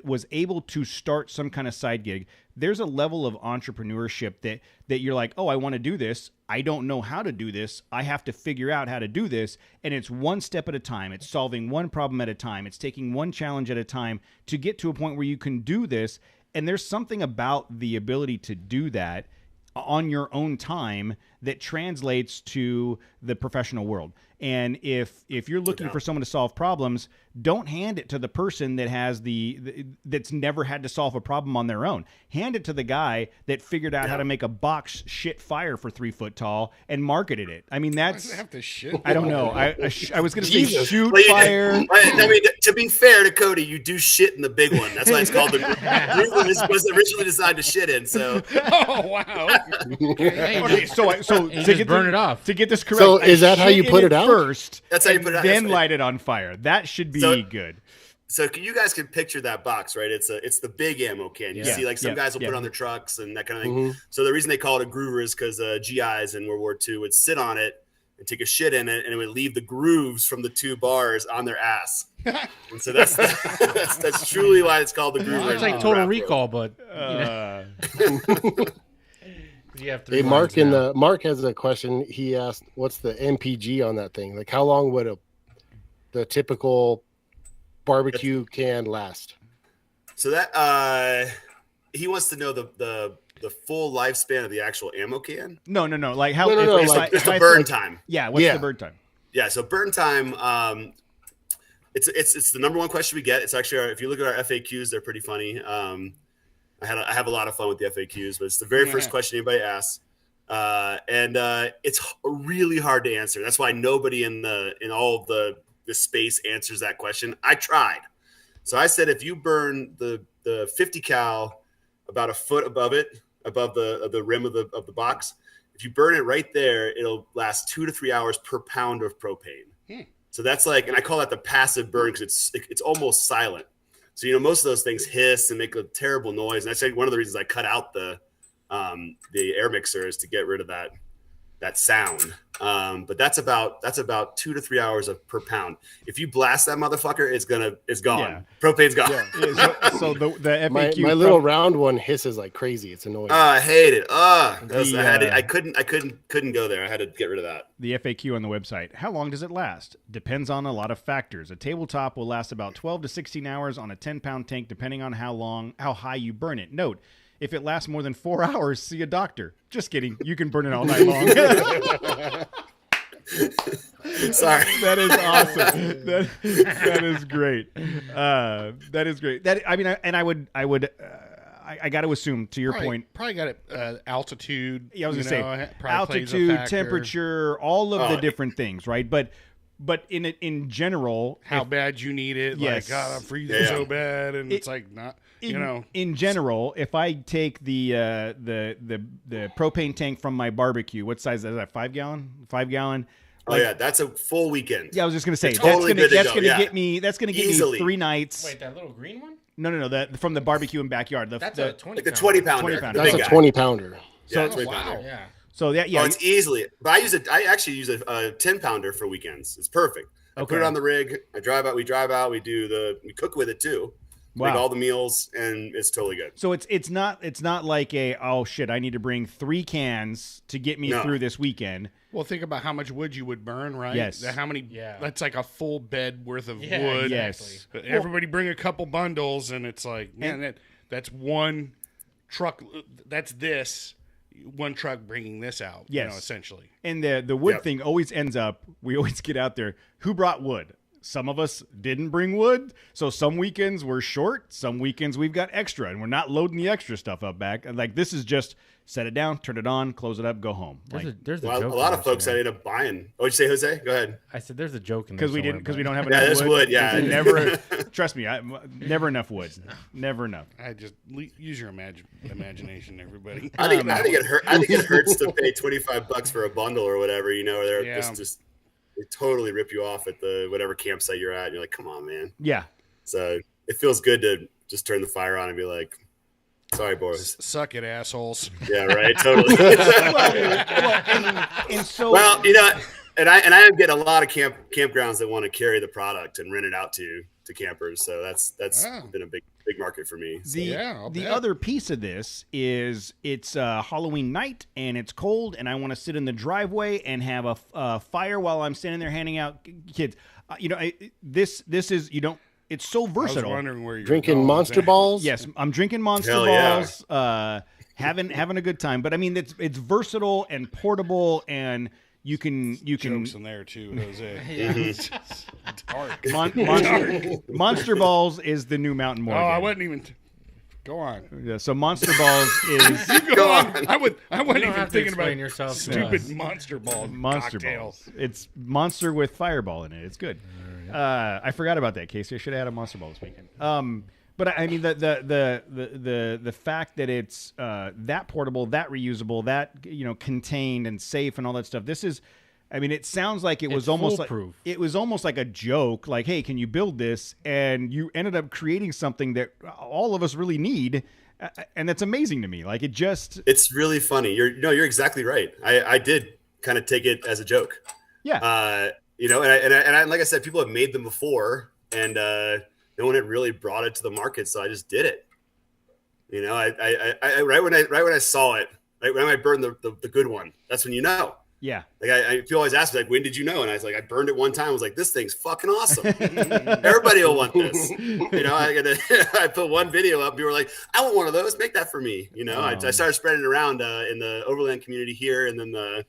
was able to start some kind of side gig, there's a level of entrepreneurship that you're like, oh, I want to do this. I don't know how to do this. I have to figure out how to do this. And it's one step at a time. It's solving one problem at a time. It's taking one challenge at a time to get to a point where you can do this. And there's something about the ability to do that on your own time that translates to the professional world. And if you're looking for someone to solve problems, don't hand it to the person that has that's never had to solve a problem on their own. Hand it to the guy that figured out how to make a box shit fire for 3 foot tall and marketed it. I mean, that's,
have to shit.
I don't know. I was going to say shoot fire.
I mean, to be fair to Cody, you do shit in the big one. That's why it's called the Groover was originally designed to shit in. So,
oh wow.
Okay, so to
burn it off.
To get this correct,
So is that how you put it out?
First,
that's how you put it out.
Then light it on fire. That should be good.
So you guys can picture that box, right? It's the big ammo can. You see, like some guys will put it on their trucks and that kind of thing.
Mm-hmm.
So the reason they call it a groover is because GIs in World War II would sit on it and take a shit in it, and it would leave the grooves from the 2 bars on their ass. And so that's truly why it's called the groover.
It's like Total Recall, but you have 3
Hey, Mark
now.
Mark has a question. He asked, "What's the MPG on that thing? Like, how long would the typical barbecue can last?"
So that he wants to know the full lifespan of the actual ammo can.
No. Like how?
No,
Just the burn time.
Yeah. What's the burn time?
Yeah. So burn time. It's the number one question we get. It's actually if you look at our FAQs, they're pretty funny. I have a lot of fun with the FAQs, but it's the very first question anybody asks, and it's really hard to answer. That's why nobody in all of the space answers that question. I tried, so I said if you burn the 50 cal about a foot above the rim of the box, if you burn it right there, it'll last 2 to 3 hours per pound of propane. So that's like, and I call that the passive burn because it's almost silent. So, most of those things hiss and make a terrible noise. And I say one of the reasons I cut out the air mixer is to get rid of that sound. But that's about 2 to 3 hours per pound. If you blast that motherfucker, it's gone. Yeah. Propane's gone.
Yeah. So the FAQ
my little round one hisses like crazy. It's annoying.
I hate it. I couldn't go there. I had to get rid of that.
The FAQ on the website. How long does it last? Depends on a lot of factors. A tabletop will last about 12 to 16 hours on a 10-pound tank, depending on how high you burn it. Note, if it lasts more than 4 hours, see a doctor. Just kidding. You can burn it all night long.
Sorry.
That is awesome. That is great. That is great. I got to assume, to your point,
probably got it altitude.
Yeah, I was going to say
altitude,
temperature, all of the different things, right? But in general,
how bad you need it?
Yes.
Like, God, I'm freezing so bad, and it's like not.
In general, if I take the propane tank from my barbecue, what size is that? 5 gallon? 5 gallon.
That's a full weekend.
Yeah, I was just gonna say
totally
that's gonna get me 3 nights.
Wait, that little green one?
No, that from the barbecue and backyard.
That's a 20
like the 20 pounder.
20 pounder.
That's a 20 pounder.
So 20 pounder.
Yeah.
So yeah.
It's easily. But I actually use a 10 pounder for weekends. It's perfect. I put it on the rig. We drive out. We we cook with it too.
Wow.
Make all the meals, and it's totally good.
So it's not like I need to bring 3 cans to get me through this weekend.
Well, think about how much wood you would burn, right?
Yes.
How many?
Yeah.
That's like a full bed worth of wood.
Exactly.
Yes. Everybody bring a couple bundles, and it's like, man, that's one truck. That's this one truck bringing this out.
Yes.
Essentially.
And the wood thing always ends up. We always get out there. Who brought wood? some of us didn't bring wood. So some weekends we're short, some weekends we've got extra, and we're not loading the extra stuff up back. Like, this is just set it down, turn it on, close it up, go home.
There's a
Well,
joke
a lot
in
of
there
folks I
somewhere.
ended up buying. Oh, what'd you say, Jose? Go ahead.
I said there's a joke in there
because we don't have
Yeah,
enough
there's wood, yeah.
There's never, trust me, never enough wood. Never enough.
I just use your imagination, everybody.
I think it hurts to pay $25 for a bundle or whatever, you know, or they're
Yeah.
just they totally rip you off at the whatever campsite you're at. And you're like, come on, man.
Yeah.
So it feels good to just turn the fire on and be like, sorry, boys.
Suck it, assholes.
Yeah, right. Totally.
And so,
Well, you know, and I am getting a lot of campgrounds that want to carry the product and rent it out to campers. So that's been a big market for me. So.
the other piece of this is it's Halloween night and it's cold and I want to sit in the driveway and have a fire while I'm standing there handing out kids. This is it's so
I was
versatile.
wondering where you're
Drinking
going with
Monster
that.
Balls?
Yes, I'm drinking Monster
Hell yeah.
Balls, having a good time. But I mean, it's versatile and portable, and you can
Jokes in there too, Jose.
Yeah.
Dark.
Monster Balls is the new Mountain
Oh,
Morgan.
I wasn't even. Go on.
Yeah, so Monster Balls is
Go on. I wasn't
You don't
even
have to
thinking about
explain yourself to
stupid
us.
Monster Ball
Monster
cocktail.
Balls. It's Monster with Fireball in it. It's good. I forgot about that, Casey. I should have had a Monster Ball this weekend. But I mean the fact that it's that portable, that reusable, that contained and safe and all that stuff. This is, I mean, it sounds like it was
It's
almost
foolproof.
like it was almost like a joke. Like, hey, can you build this? And you ended up creating something that all of us really need, and that's amazing to me. Like,
It's really funny. You're exactly right. I did kind of take it as a joke.
Yeah.
And I, like I said, people have made them before, and no one had really brought it to the market, so I just did it. I right when I saw it, right when I burned the good one, that's when you know.
Yeah.
Like people always ask me, like, when did you know? And I was like, I burned it one time. I was like, this thing's fucking awesome. Everybody will want this. I put one video up. People were like, I want one of those. Make that for me. I started spreading it around in the Overland community here, and then the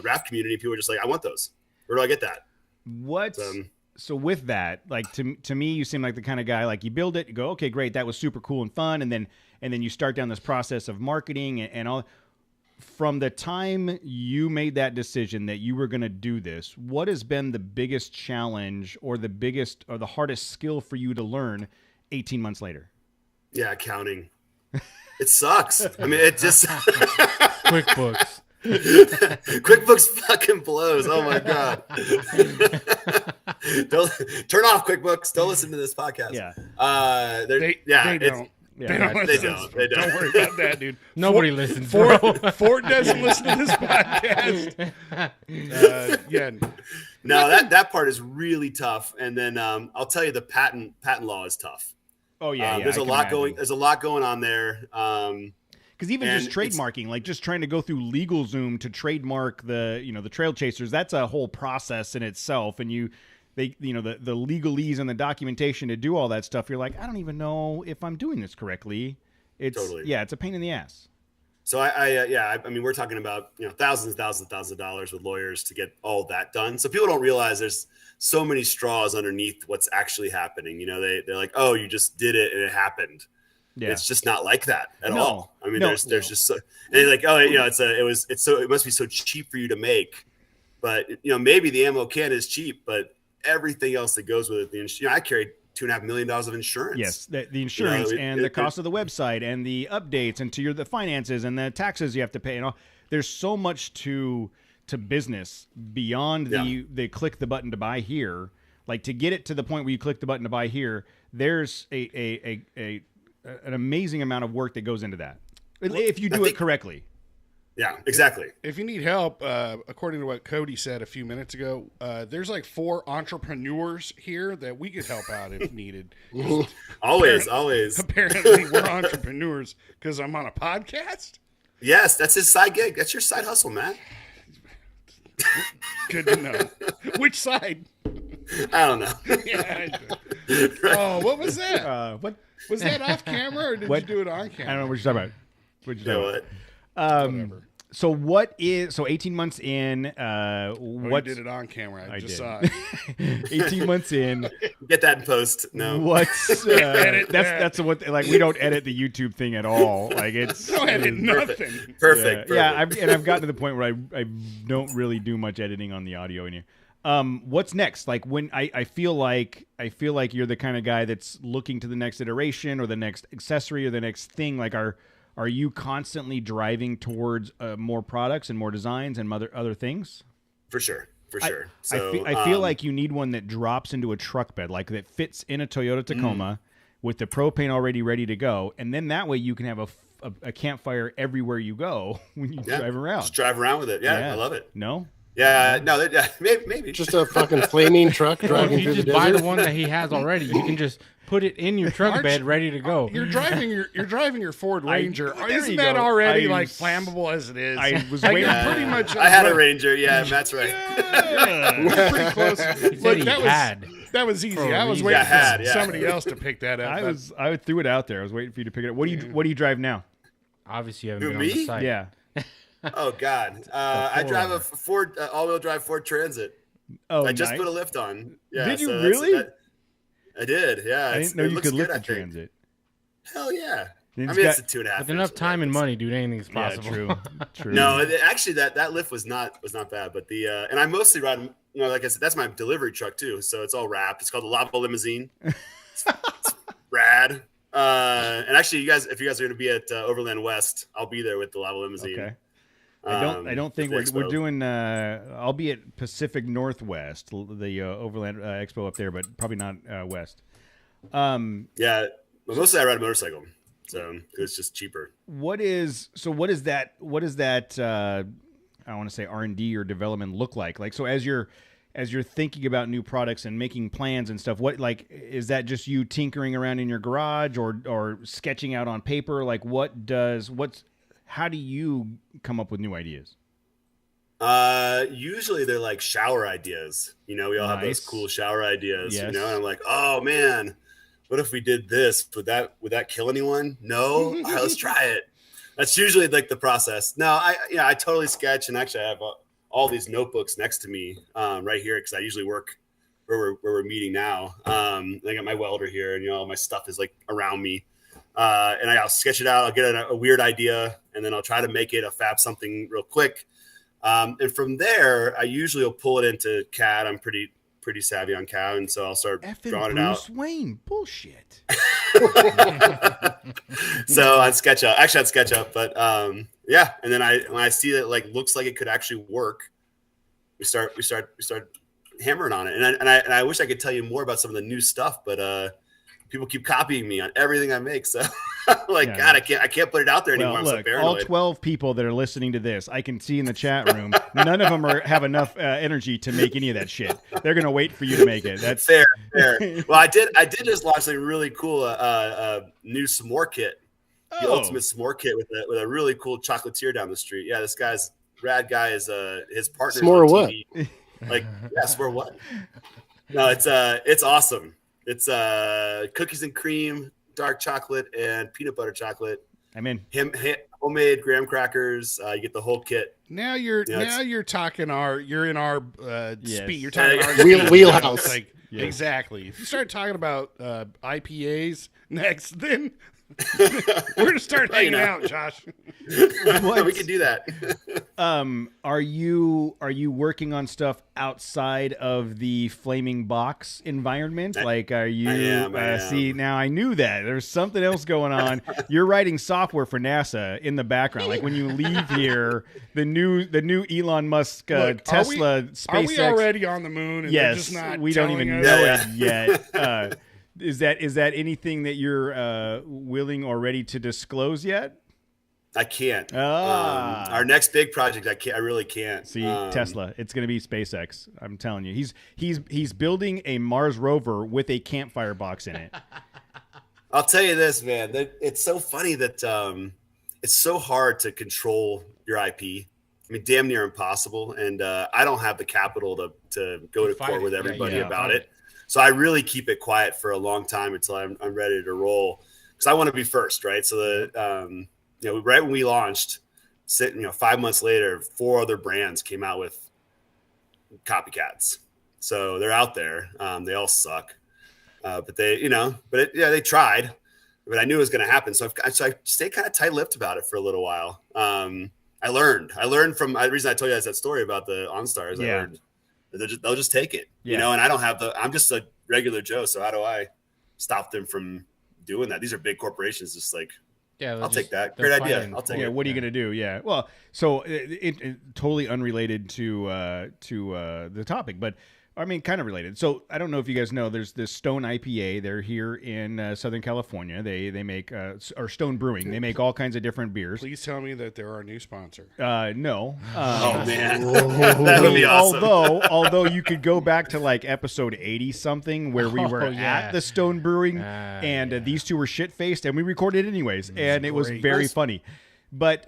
raft community. People were just like, I want those. Where do I get that?
So with that, like to me, you seem like the kind of guy, like, you build it, you go, okay, great, that was super cool and fun, and then you start down this process of marketing and all. From the time you made that decision that you were going to do this, what has been the biggest challenge or the hardest skill for you to learn 18 months later?
Yeah, accounting. It sucks. I mean, it just
QuickBooks.
QuickBooks fucking blows. Oh my god! Don't turn off QuickBooks. Don't listen to this podcast.
Yeah.
They don't.
Yeah,
They don't.
Don't worry about that, dude.
Nobody listens, bro.
Ford doesn't listen to this podcast. Yeah.
No, that part is really tough. And then I'll tell you, the patent law is tough.
Oh yeah,
there's a lot going on there.
Because even just trademarking, like just trying to go through LegalZoom to trademark the Trail Chasers, that's a whole process in itself. And the legalese and the documentation to do all that stuff, you're like, I don't even know if I'm doing this correctly. It's a pain in the ass.
So I mean, we're talking about thousands of dollars with lawyers to get all that done. So people don't realize there's so many straws underneath what's actually happening. They're like, oh, you just did it and it happened. Yeah. It's just not like that at all. I mean, there's just so, and they're like, oh, it must be so cheap for you to make, but maybe the ammo can is cheap, but everything else that goes with it, I carried $2.5 million of insurance.
Yes, the insurance and the cost of the website and the updates and the finances and the taxes you have to pay and all. There's so much to business beyond the click the button to buy here. Like, to get it to the point where you click the button to buy here, there's an amazing amount of work that goes into that if you do it correctly.
Yeah, exactly.
If you need help, according to what Cody said a few minutes ago, there's like 4 entrepreneurs here that we could help out if needed.
Always.
Apparently, we're entrepreneurs because I'm on a podcast.
Yes, that's his side gig. That's your side hustle, man.
Good to know. Which side?
I don't know.
Yeah. Oh, what was that?
What
Was that off camera or did you do it on camera?
I don't know what you're talking about.
What?
Whatever.
So what is 18 months in?
What did it on camera? I just
did.
saw it.
18 months in.
Get that in post. No.
What's that's what like we don't edit the YouTube thing at all. Like it's
don't edit nothing.
Perfect.
Yeah, I've gotten to the point where I don't really do much editing on the audio in here. What's next? Like when I feel like you're the kind of guy that's looking to the next iteration or the next accessory or the next thing. Like are you constantly driving towards more products and more designs and other things?
For sure. So
I feel like you need one that drops into a truck bed, like that fits in a Toyota Tacoma with the propane already ready to go, and then that way you can have a campfire everywhere you go when you drive around.
Just drive around with it. Yeah, I love it.
No.
Yeah, no, maybe
Just a fucking flaming truck driving
If
through
you
the
just buy
desert.
the one that he has already, you can just put it in your truck bed ready to go.
You're driving your Ford Ranger.
there
Isn't
you
that
go.
already like flammable as it is?
I was
Like,
waiting.
you're pretty much.
I had a Ranger. Yeah, that's right.
We're pretty close. Look,
he
that was easy. I was waiting for somebody else to pick that up.
I threw it out there. I was waiting for you to pick it up. What do you drive now?
Obviously, you haven't
Who,
been on the
me?
site.
Yeah.
Oh God, I drive a Ford all-wheel drive Ford Transit.
Oh,
I just
nice.
put a lift on. Yeah,
Did you
so
really?
I did. Yeah,
I didn't know
it
you
looks
could lift
good,
a
I think.
Transit.
Hell yeah.
It's
I mean,
got-
it's a 2.5.
With enough time and money, dude, anything's
Yeah,
possible.
true.
No, actually, that lift was not bad. But and I mostly ride. Like I said, that's my delivery truck too. So it's all wrapped. It's called the Lava Limousine. It's rad. And actually, if you guys are going to be at Overland West, I'll be there with the Lava Limousine.
Okay. I don't think we're doing. I'll be at Pacific Northwest, the Overland Expo up there, but probably not West.
Yeah, but mostly I ride a motorcycle, so it's just cheaper.
What is that? I want to say R&D or development look like? Like, so as you're thinking about new products and making plans and stuff, what, like, is that just you tinkering around in your garage or sketching out on paper? Like, how do you come up with new ideas?
Usually they're like shower ideas. We all have those cool shower ideas.
Yes.
And I'm like, oh man, what if we did this? Would that kill anyone? No. All right, let's try it. That's usually like the process. No, I totally sketch, and actually I have all these notebooks next to me right here because I usually work where we're meeting now. I got my welder here, and all my stuff is like around me. And I'll sketch it out. I'll get a weird idea, and then I'll try to make it a fab something real quick. And from there, I usually will pull it into CAD. I'm pretty savvy on CAD, and so I'll start drawing it out.
Bruce Wayne, bullshit.
So on SketchUp, but yeah. And then when I see that it like looks like it could actually work, we start hammering on it. And I wish I could tell you more about some of the new stuff, but people keep copying me on everything I make. So like, God, I can't put it out there anymore.
Well,
I'm so
look,
paranoid.
all 12 people that are listening to this, I can see in the chat room, none of them have enough energy to make any of that shit. They're going to wait for you to make it. That's
fair. Well, I did just launch something really cool, new s'more kit, the ultimate s'more kit with a really cool chocolatier down the street. Yeah, this guy's rad guy is his partner.
S'more what?
Like, yeah, s'more what? No, it's awesome. It's cookies and cream, dark chocolate, and peanut butter chocolate.
I'm in.
Homemade graham crackers. You get the whole kit.
Now you're talking you're in our
Yes.
speed. You're talking our
Wheelhouse.
Like,
Yes.
Exactly. If you start talking about IPAs next, then we're gonna start hanging out, Josh.
We can do that.
Are you working on stuff outside of the flaming box environment? Like, are you?
I am.
See, now I knew that there's something else going on. You're writing software for NASA in the background. Like when you leave here, the new Elon Musk
Look,
Tesla SpaceX.
Are we already on the moon? And they're
Yes,
just not
we don't even
telling
know
us?
it yet. Is that anything that you're willing or ready to disclose yet?
I can't.
Ah.
Our next big project, I really can't.
See, Tesla. It's going to be SpaceX. I'm telling you, he's building a Mars rover with a campfire box in it.
I'll tell you this, man. It's so funny that it's so hard to control your IP. I mean, damn near impossible. And I don't have the capital to go to court with everybody about it. So I really keep it quiet for a long time until I'm ready to roll, because I want to be first, right? So right when we launched, 5 months later, 4 other brands came out with copycats. So they're out there. They all suck. But they tried. But I knew it was going to happen. So I stayed kind of tight-lipped about it for a little while. I learned from the reason I told you guys that story about the OnStars. I learned that they'll just take it, and I don't have I'm just a regular Joe. So how do I stop them from doing that? These are big corporations. Just like, I'll take that. Great idea. I'll take it.
What are you going to do? Yeah. Well, so it totally unrelated to the topic, but I mean, kind of related. So I don't know if you guys know, there's this Stone IPA. They're here in Southern California. They make or Stone Brewing. They make all kinds of different beers.
Please tell me that they're our new sponsor.
No.
Oh man, that would be awesome.
Although you could go back to like episode 80 something where we were at the Stone Brewing, and these two were shit faced, and we recorded anyways, and it was very funny. But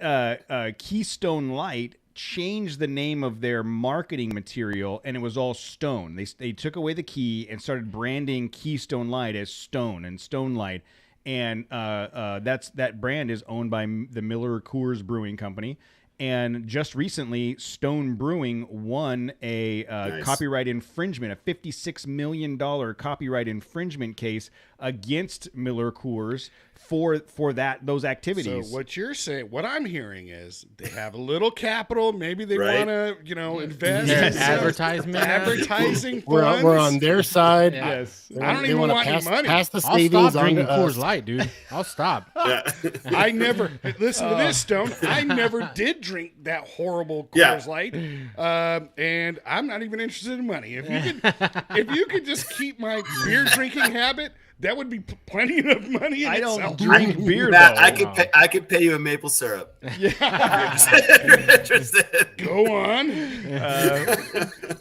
Keystone Light changed the name of their marketing material, and it was all Stone. They took away the key and started branding Keystone Light as Stone and Stone Light, and that brand is owned by the Miller Coors Brewing Company. And just recently, Stone Brewing won a copyright infringement, a $56 million copyright infringement case against Miller Coors for those activities.
So what you're saying, what I'm hearing is they have a little capital. Maybe they want to, invest in advertising.
We're on their side.
Yes,
I don't even want any money.
Pass the
I'll
savings
stop
on
drinking
to
Coors
us.
Light, dude. I'll stop.
I never listen to this, Stone. I never did drink that horrible Coors Light, and I'm not even interested in money. If you could just keep my beer drinking habit, that would be plenty of money.
I
itself.
don't drink beer,
Matt,
though.
I could pay you a maple syrup.
Yeah.
If you're interested.
Go on.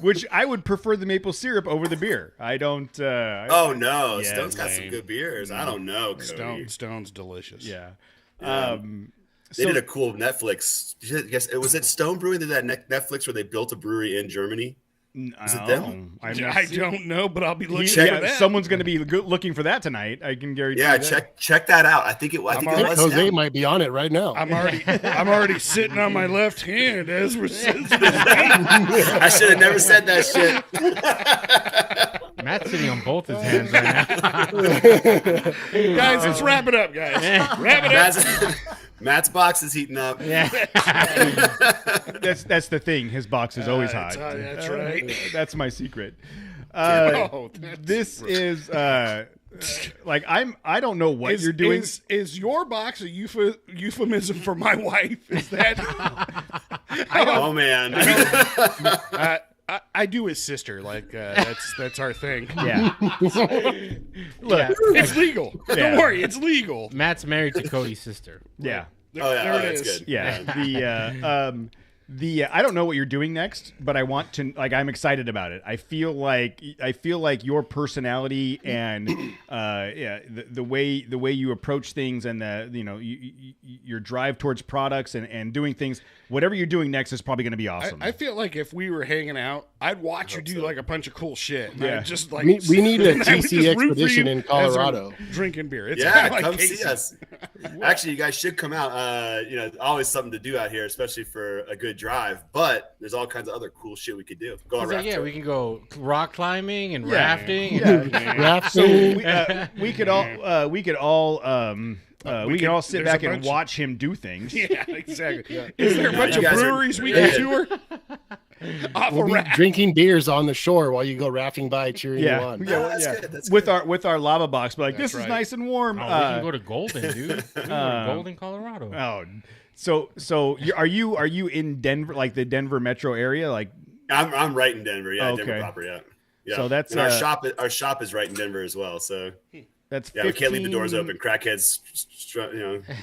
Which I would prefer the maple syrup over the beer. I don't.
Oh no,
Yeah,
Stone's got some good beers. I don't know, Cody.
Stone's delicious.
Yeah.
They did a cool Netflix. Was it Stone Brewing did that Netflix where they built a brewery in Germany? Is it them?
I don't know, but I'll be looking for that.
Someone's going to be looking for that tonight. I can guarantee.
Yeah,
that.
check that out. I think it was.
Jose might be on it right now.
I'm already sitting on my left hand as we're sitting.
I should have never said that shit.
Matt's sitting on both his hands right now.
Guys, let's wrap it up, guys. Wrap it up.
Matt's box is heating up.
Yeah.
That's the thing. His box is always hot.
That's right.
That's my secret.
This
is like I don't know what you're doing.
Is your box a euphemism for my wife? Is that?
Oh man.
I do his sister. Like that's our thing.
Yeah.
Look,
It's legal. Don't worry, it's legal.
Matt's married to Cody's sister.
Yeah.
There it
that's
is.
good.
Yeah. The I don't know what you're doing next, but I want to I'm excited about it. I feel like your personality and the way you approach things and your drive towards products and doing things, whatever you're doing next is probably going to be awesome.
I feel like if we were hanging out, I'd watch you do like a bunch of cool shit.
Yeah.
Just like
we need a
and I would
TC
just root for
expedition
you
in
as
Colorado.
I'm drinking beer. It's
Yeah,
kinda like
come
Casey.
see us. Actually, you guys should come out. Always something to do out here, especially for a good drive. But there's all kinds of other cool shit we could do. Go on
He's like,
raft trip.
we can go rock climbing and rafting.
So we could all sit
there's
back
a
and
bunch
watch him do things.
Yeah, exactly. Is there a bunch
you
of
guys are-
breweries we can tour? Off
We'll
a
be
raft.
drinking beers on the shore while you go rafting by, cheering you on.
That's good. That's
with
good.
with our lava box, but
That's
this is
right.
nice and warm.
Oh, we can go to Golden, dude. We can go to Golden, Colorado.
Are you in Denver, like the Denver metro area? Like,
I'm right in Denver. Yeah,
Okay.
Denver proper. Yeah. Yeah.
So that's,
and our shop is right in Denver as well. So
that's
yeah, we can't leave the doors
15
open. Crackheads,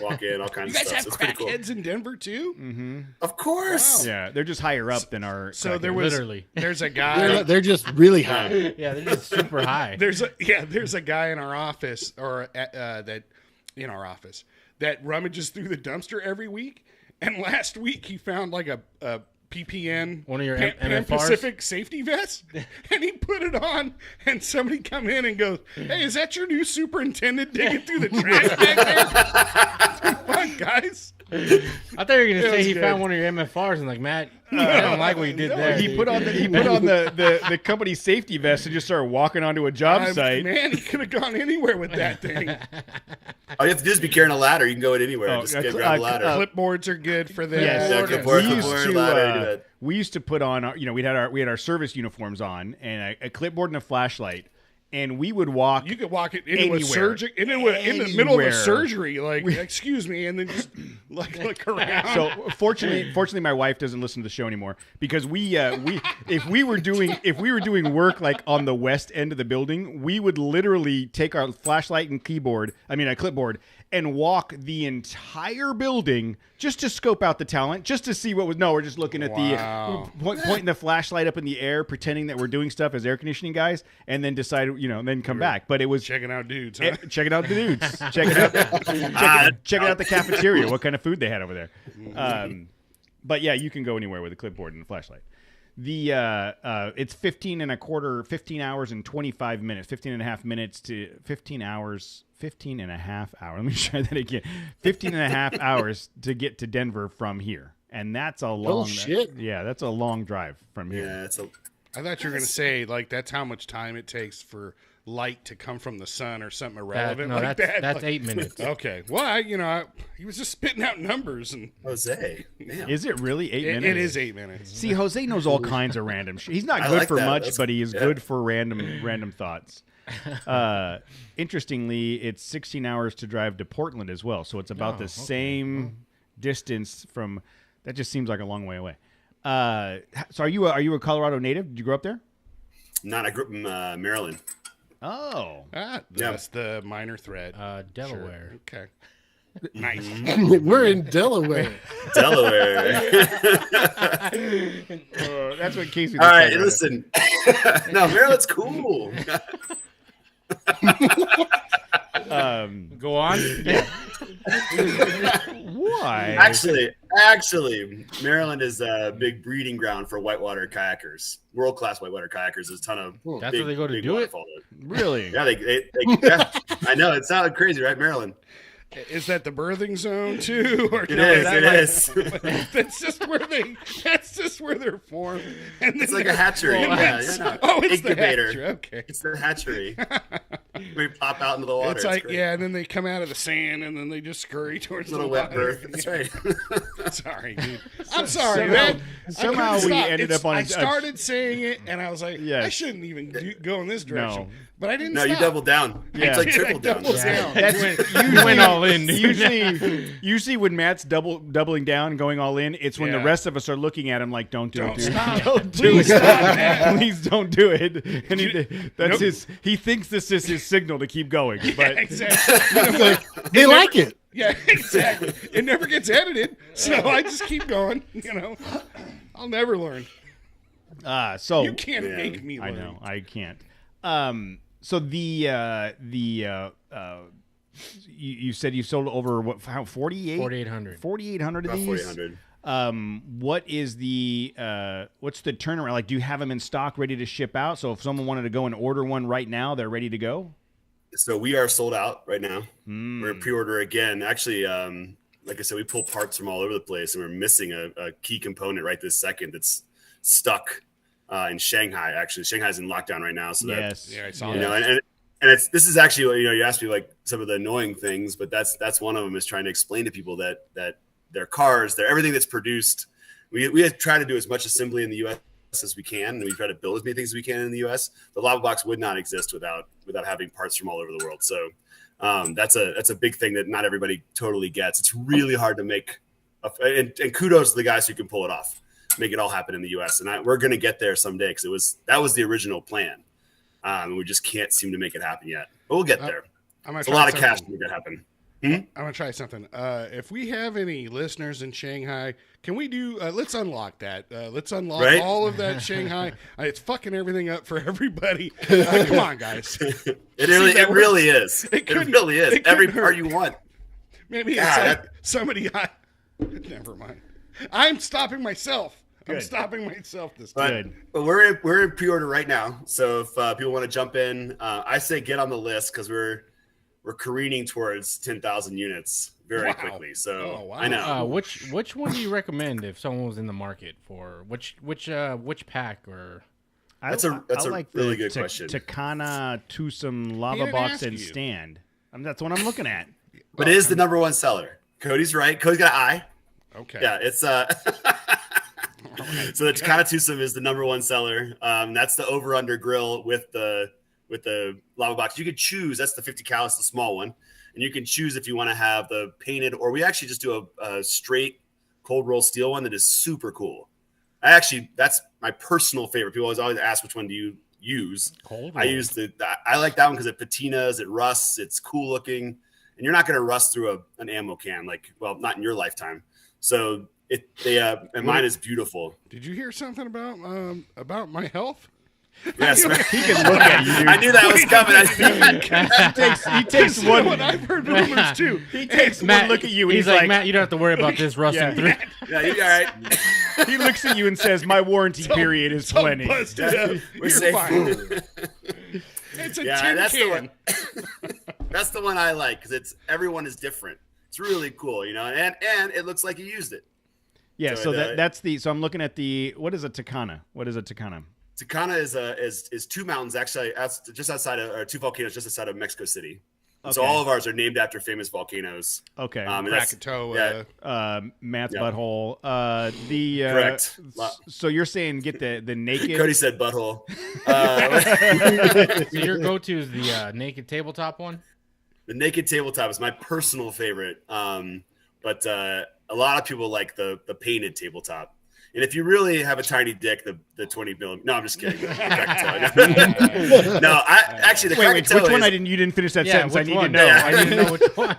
walk in, all kinds
You
of
guys
stuff.
have
So it's pretty cool.
crackheads in Denver too?
Mm-hmm.
Of course.
Yeah, they're just higher up than our.
So there
crackheads.
was
Literally.
there's a guy.
They're just really high.
Yeah, they're just super high.
There's a guy in our office that rummages through the dumpster every week. And last week he found like a PPN,
One of your
Pan
NFRs?
Pacific safety vest, and he put it on. And somebody come in and goes, "Hey, is that your new superintendent digging through the trash back there?" on, guys.
I thought you were gonna say he
good.
found one of your MFRs and like, Matt, I don't like what you did there.
He put on the company safety vest and just started walking onto a job site.
Man, he could have gone anywhere with that thing.
All you have to do is be carrying a ladder. You can go in anywhere. Just grab a ladder.
Clipboards are good for this.
Yes.
Yeah, clipboard,
we used to put on our, we had our service uniforms on and a clipboard and a flashlight, and we would walk.
You could walk it into
anywhere.
in the middle of a surgery, like excuse me, and then just like look around.
So fortunately, my wife doesn't listen to the show anymore because if we were doing work like on the west end of the building, we would literally take our flashlight and a clipboard, and walk the entire building just to scope out the talent, just to see what was. No, we're just looking at pointing the flashlight up in the air, pretending that we're doing stuff as air conditioning guys, and then decide, and then come back. But it was
checking out dudes, huh?
checking out the dudes, checking out the cafeteria, what kind of food they had over there. But yeah, you can go anywhere with a clipboard and a flashlight. It's 15 hours and 25 minutes, 15 and a half minutes to 15 hours. 15 and a half hours. Let me try that again. 15 and a half hours to get to Denver from here. And that's a long
shit.
Yeah, that's a long drive from here.
Yeah,
I thought you were going to say, like, that's how much time it takes for light to come from the sun or something irrelevant like that.
That's 8 minutes.
Okay. Well, he was just spitting out numbers. And
Jose. Man.
Is it really 8 minutes?
It is 8 minutes.
See, Jose knows all kinds of random shit. He's not good
like
for
that.
much, but he is good for random thoughts. Interestingly, it's 16 hours to drive to Portland as well, so it's about the same distance from. That just seems like a long way away. So are you a Colorado native? Did you grow up there?
I grew up in Maryland.
Oh,
That's the minor thread.
Delaware.
Sure. Okay. Nice.
We're in Delaware.
that's what Casey.
All right, listen. No, Maryland's cool.
Go on.
Why?
Actually, Maryland is a big breeding ground for whitewater kayakers. World-class whitewater kayakers. There's a ton of.
That's where they go to do it.
Really?
Yeah, yeah. I know it sounded crazy, right, Maryland?
Is that the birthing zone too? Or
It is.
That's just where they're formed. And
It's like a hatchery.
It's
Incubator.
the hatchery. Okay.
It's the hatchery. We pop out into the water.
It's like, and then they come out of the sand, and then they just scurry towards
little
the
wet
water.
birth. That's right.
Sorry, dude. I'm sorry, man.
Somehow we ended up on.
I started saying it, and I was like,
Yes.
I shouldn't even go in this direction.
No.
But I didn't.
No,
stop.
you doubled down.
Yeah.
It's like
I
triple down.
doubled down.
You
went all in.
Usually when Matt's doubling down and going all in, it's when the rest of us are looking at him like, "Don't do it, dude.
Stop.
Don't do
Please
it.
stop, man.
Please don't do it." And he thinks this is his signal to keep going. But
Exactly.
They like it.
Yeah, exactly. It never gets edited, so I just keep going. I'll never learn.
so
You can't make me learn.
I know I can't. So you said you sold over what? How 4,800? 4,800 of
About
these.
4,800.
What is what's the turnaround? Like, do you have them in stock ready to ship out? So if someone wanted to go and order one right now, they're ready to go?
So we are sold out right now. We're in pre-order again. Actually, like I said, we pull parts from all over the place, and we're missing a key component right this second that's stuck in Shanghai. Actually, Shanghai's in lockdown right now. So
Yes.
Yeah, I saw
and this is actually, you asked me like some of the annoying things, but that's one of them, is trying to explain to people that their cars, everything that's produced, we try to do as much assembly in the U.S. as we can, and we try to build as many things as we can in the U.S. The Lava Box would not exist without having parts from all over the world. So that's a big thing that not everybody totally gets. It's really hard to make, and kudos to the guys who can pull it off, make it all happen in the U.S. And we're going to get there someday, because that was the original plan. We just can't seem to make it happen yet, but we'll get there. It's a lot of cash to make it happen.
I'm gonna try something. If we have any listeners in Shanghai, can we do? Let's unlock that. Let's unlock all of that Shanghai. It's fucking everything up for everybody. Come on, guys.
It really is. It really is. Every part you want.
Maybe it's like somebody. Never mind. I'm stopping myself. I'm stopping myself this time.
But we're in pre-order right now. So if people want to jump in, I say get on the list, because we're careening towards 10,000 units very
Wow.
quickly. So
Oh, wow.
I know.
Which one do you recommend if someone was in the market for which pack or?
That's a
like
really
the
good question.
Takana Twosome Lava
didn't
Box
ask
and
you.
Stand. That's what I'm looking at.
But it is the number one seller. Cody's right. Cody's got an eye.
Okay.
Yeah, it's so the Takana Twosome is the number one seller. That's the over-under grill with the lava box. You could choose. That's the 50 cal. It's the small one, and you can choose if you want to have the painted, or we actually just do a straight cold roll steel one that is super cool. That's my personal favorite. People always ask which one do you use.
Cold
I use I like that one because it patinas, it rusts, it's cool looking, and you're not going to rust through an ammo can. Not in your lifetime. So and mine is beautiful.
Did you hear something about my health?
Yes,
He can look at you.
I knew that was coming.
He takes
You
one.
know what? I've heard rumors too.
He takes
Matt,
one look at you, and
he's like, Matt, you don't have to worry about this rusting through.
Yeah, you're all right.
He looks at you and says, "My warranty period is plenty."
Busted up.
We're
You're
safe.
fine. It's a tin
that's
can.
the one. That's the one I like because everyone is different. It's really cool, and it looks like you used it.
Yeah, so
So
that's the. So I'm looking at the. What is a Takana? What is a Takana?
Takana is two mountains actually just outside of, or two volcanoes just outside of Mexico City.
Okay.
So all of ours are named after famous volcanoes.
Okay.
And that's-
Krakatoa.
Matt's
Yeah.
butthole.
Correct.
So you're saying get the naked.
Cody said butthole.
So your go-to is the Naked Tabletop one?
The Naked Tabletop is my personal favorite, but a lot of people like the painted tabletop. And if you really have a tiny dick, the 20 millimeter. No, I'm just kidding. The Krakatoa. No, actually the
Wait,
Krakatoa
which one?
is,
You didn't finish that
Yeah,
sentence. I
which
need
one?
to know.
Yeah.
I need to know which one.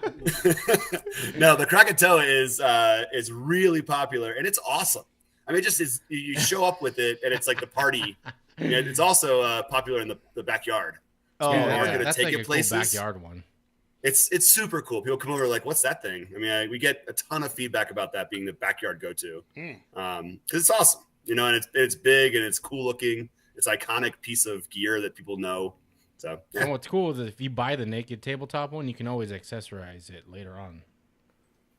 No, the Krakatoa is really popular and it's awesome. I mean, it just is. You show up with it and it's like the party. And it's also popular in the backyard.
Oh,
Yeah,
yeah.
we're gonna
that's
take
like
it
a
places.
cool backyard one.
It's super cool. People come over like, what's that thing? I mean, we get a ton of feedback about that being the backyard go-to. Because it's awesome, and it's big and it's cool looking. It's an iconic piece of gear that people know. So yeah.
And what's cool is if you buy the Naked Tabletop one, you can always accessorize it later on.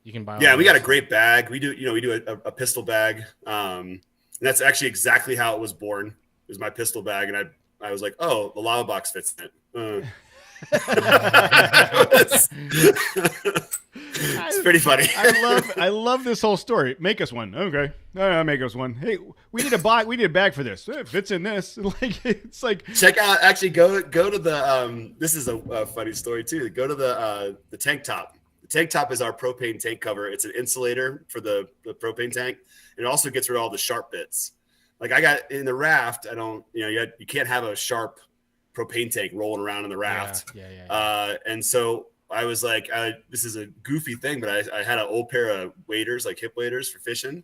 You can buy.
Yeah, we got a great bag. We do a pistol bag. And that's actually exactly how it was born. It was my pistol bag, and I was like, oh, the lava box fits in it. It's pretty funny.
I love this whole story. Make us one. Okay. Make us one. Hey, we need a bag for this. It fits in this. It's like
Check out. Actually, go to the. This is a funny story too. Go to the tank top. The tank top is our propane tank cover. It's an insulator for the propane tank. And it also gets rid of all the sharp bits. Like I got in the raft. I don't. You can't have a sharp propane tank rolling around in the raft.
Yeah.
And so I was like, this is a goofy thing, but I had an old pair of waders, like hip waders for fishing.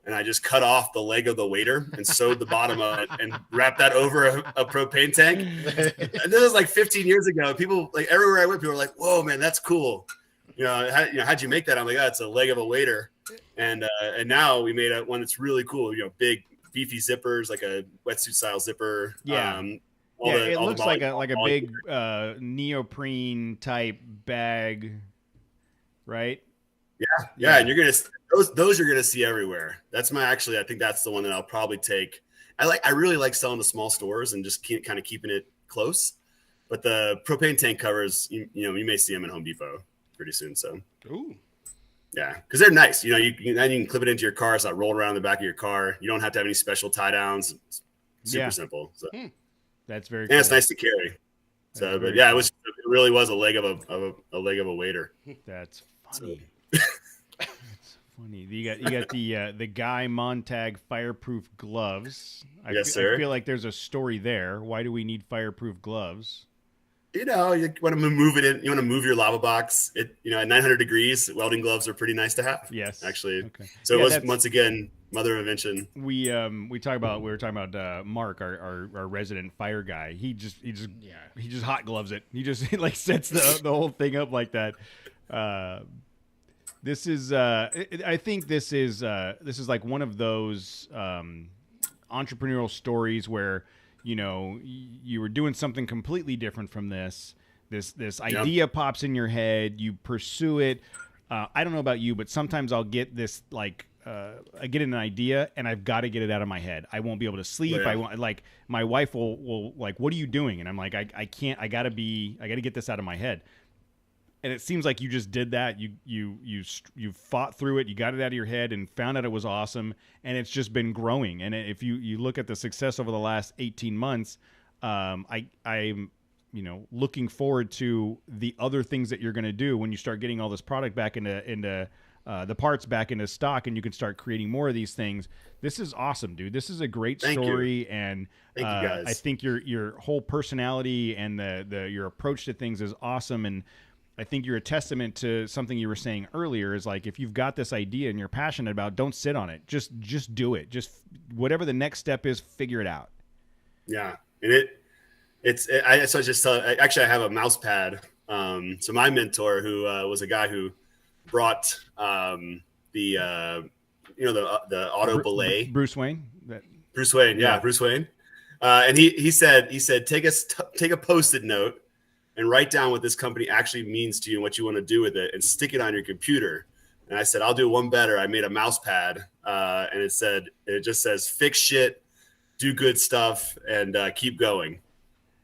And I just cut off the leg of the wader and sewed the bottom of it and wrapped that over a propane tank. And this was like 15 years ago. People, like everywhere I went, people were like, whoa, man, that's cool. How'd you make that? I'm like, it's a leg of a wader. And now we made one that's really cool, big, beefy zippers, like a wetsuit style zipper.
Yeah. It looks like a big neoprene type bag, right?
Yeah, and you're gonna those you're gonna see everywhere. That's I think that's the one that I'll probably take. I really like selling to small stores and just kind of keeping it close. But the propane tank covers, you may see them in Home Depot pretty soon. So,
Ooh.
yeah, because they're nice. You can clip it into your car. It's not rolled around the back of your car. You don't have to have any special tie downs. It's super simple. So.
That's very
And
cool.
it's nice to carry. So, but yeah, it really was a leg of a wader.
That's funny. That's funny. You got the Guy Montag fireproof gloves.
Yes, sir.
I feel like there's a story there. Why do we need fireproof gloves?
You want to move it in. You want to move your lava box. At 900 degrees, welding gloves are pretty nice to have.
Yes,
actually.
Okay.
So it was once again mother of invention.
We were talking about Mark, our resident fire guy. He just hot gloves it. He just like sets the whole thing up like that. This is I think this is like one of those entrepreneurial stories where you were doing something completely different from this idea pops in your head, you pursue it, I don't know about you, but sometimes I'll get this I get an idea and I've got to get it out of my head. I won't be able to sleep.
Yeah.
I won't, like, my wife will like, what are you doing? And I'm like, I can't. I gotta get this out of my head. And it seems like you just did that. You fought through it. You got it out of your head and found out it was awesome. And it's just been growing. And if you look at the success over the last 18 months, I'm looking forward to the other things that you're going to do when you start getting all this product back into the parts back into stock, and you can start creating more of these things. This is awesome, dude. This is a great story, and
Thank you guys.
I think your whole personality and your approach to things is awesome. And I think you're a testament to something you were saying earlier, is like, if you've got this idea and you're passionate about, don't sit on it. Just do it. Just whatever the next step is, figure it out.
Yeah. And I actually have a mouse pad. So my mentor, who was a guy who brought the auto belay.
Bruce Wayne.
Bruce Wayne. Yeah. Bruce Wayne. And he said, take a Post-it note and write down what this company actually means to you and what you want to do with it, and stick it on your computer. And I said, I'll do one better. I made a mouse pad, and it just says, fix shit, do good stuff, and keep going.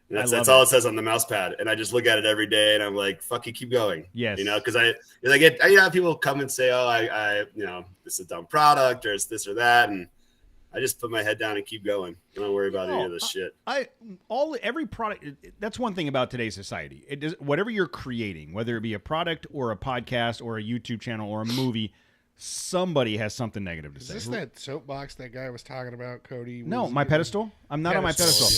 And that's all it says on the mouse pad. And I just look at it every day, and I'm like, fuck it, keep going.
Yes.
Because I have people come and say, oh, I this is a dumb product, or it's this or that. And I just put my head down and keep going. I don't worry about any of this shit.
Every product. That's one thing about today's society. It does, whatever you're creating, whether it be a product or a podcast or a YouTube channel or a movie, somebody has something negative to say.
Is this that soapbox that guy was talking about, Cody?
No, my pedestal. I'm not on my pedestal.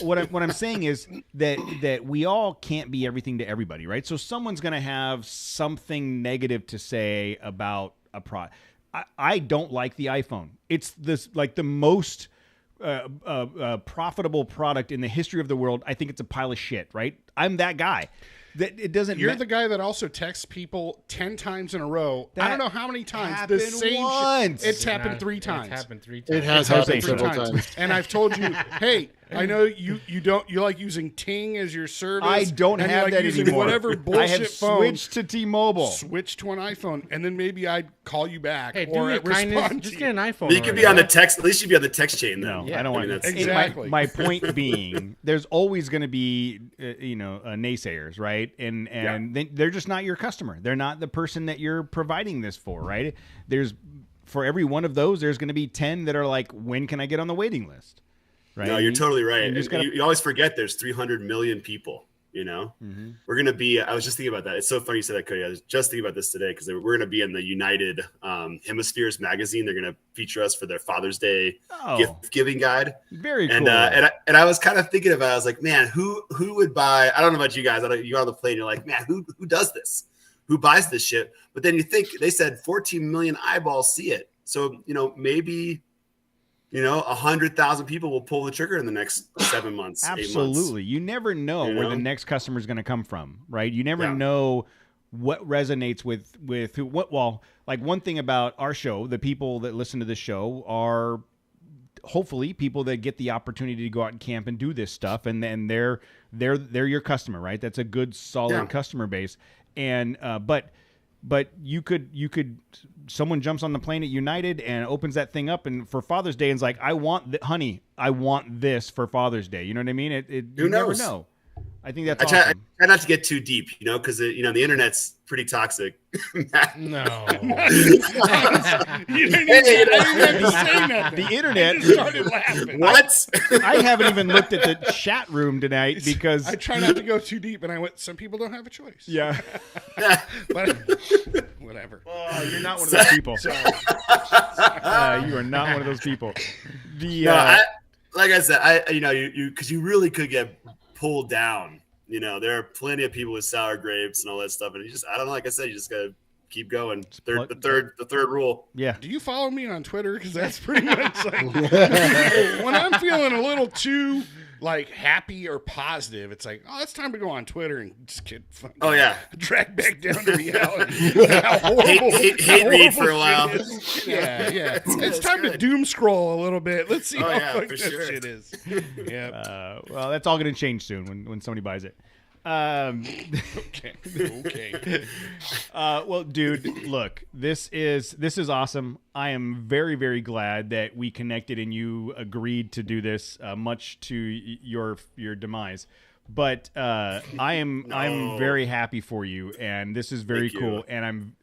Yeah. What I'm saying is that we all can't be everything to everybody, right? So someone's going to have something negative to say about a product. I don't like the iPhone. It's the most profitable product in the history of the world. I think it's a pile of shit, right? I'm that guy. That it doesn't.
You're the guy that also texts people 10 times in a row. I don't know how many times. The same
once.
It's happened 3 times.
It's happened 3 times.
It has happened several times.
And I've told you, hey, I know you like using Ting as your service.
I don't have
like
that
using
anymore.
Whatever bullshit
I have
phone.
switched to T-Mobile.
Switch to an iPhone, and then maybe I'd call you back.
Hey, do
or
your kindness.
respond
Just
to
get an
you.
iPhone.
You could be on the text. At least you'd be on the text chain, though.
No, I don't want
that's
exactly.
My point being, there's always going to be, naysayers, right? And they're just not your customer. They're not the person that you're providing this for, right? For every one of those, there's going to be 10 that are like, when can I get on the waiting list? Right?
No, you're totally right.
You
You always forget there's 300 million people.
Mm-hmm.
We're going to be, I was just thinking about that. It's so funny you said that, Cody. I was just thinking about this today because we're going to be in the United Hemispheres magazine. They're going to feature us for their Father's Day gift giving guide.
Very cool.
And I was kind of thinking about it. I was like, man, who would buy? I don't know about you guys. You go on the plane, you're like, man, who does this? Who buys this shit? But then you think they said 14 million eyeballs see it. So, maybe 100,000 people will pull the trigger in the next 7 months.
Absolutely.
8 months.
You never know where the next customer is going to come from, right? You never know what resonates with who. Well, like, one thing about our show, the people that listen to the show are hopefully people that get the opportunity to go out and camp and do this stuff, and then they're your customer, right? That's a good, solid customer base. And but you could someone jumps on the plane at United and opens that thing up, and for Father's Day, and is like, I want this for Father's Day. You know what I mean? You never know. I think that's awesome.
I try not to get too deep, because the internet's pretty toxic.
No.
You didn't even have to say nothing.
The internet.
I just started laughing.
What?
I haven't even looked at the chat room tonight because
I try not to go too deep, and I went, some people don't have a choice.
Yeah.
But whatever.
Oh, you're not one of those people. You are not one of those people.
Like I said, because you really could get pulled down. There are plenty of people with sour grapes and all that stuff, and I don't know. Like I said, you just gotta keep going. The third rule.
Yeah.
Do you follow me on Twitter? Because that's pretty much like when I'm feeling a little too happy or positive, it's like, oh, it's time to go on Twitter and just get dragged back down to reality. hate
read for a while.
Yeah. It's time to doom scroll a little bit. Let's see how fucked that
sure.
shit is. Yeah.
Well, that's all going to change soon when somebody buys it.
Okay.
Well, dude, look, this is awesome. I am very, very glad that we connected and you agreed to do this, much to your demise. But I'm very happy for you, and this is very cool. And I'm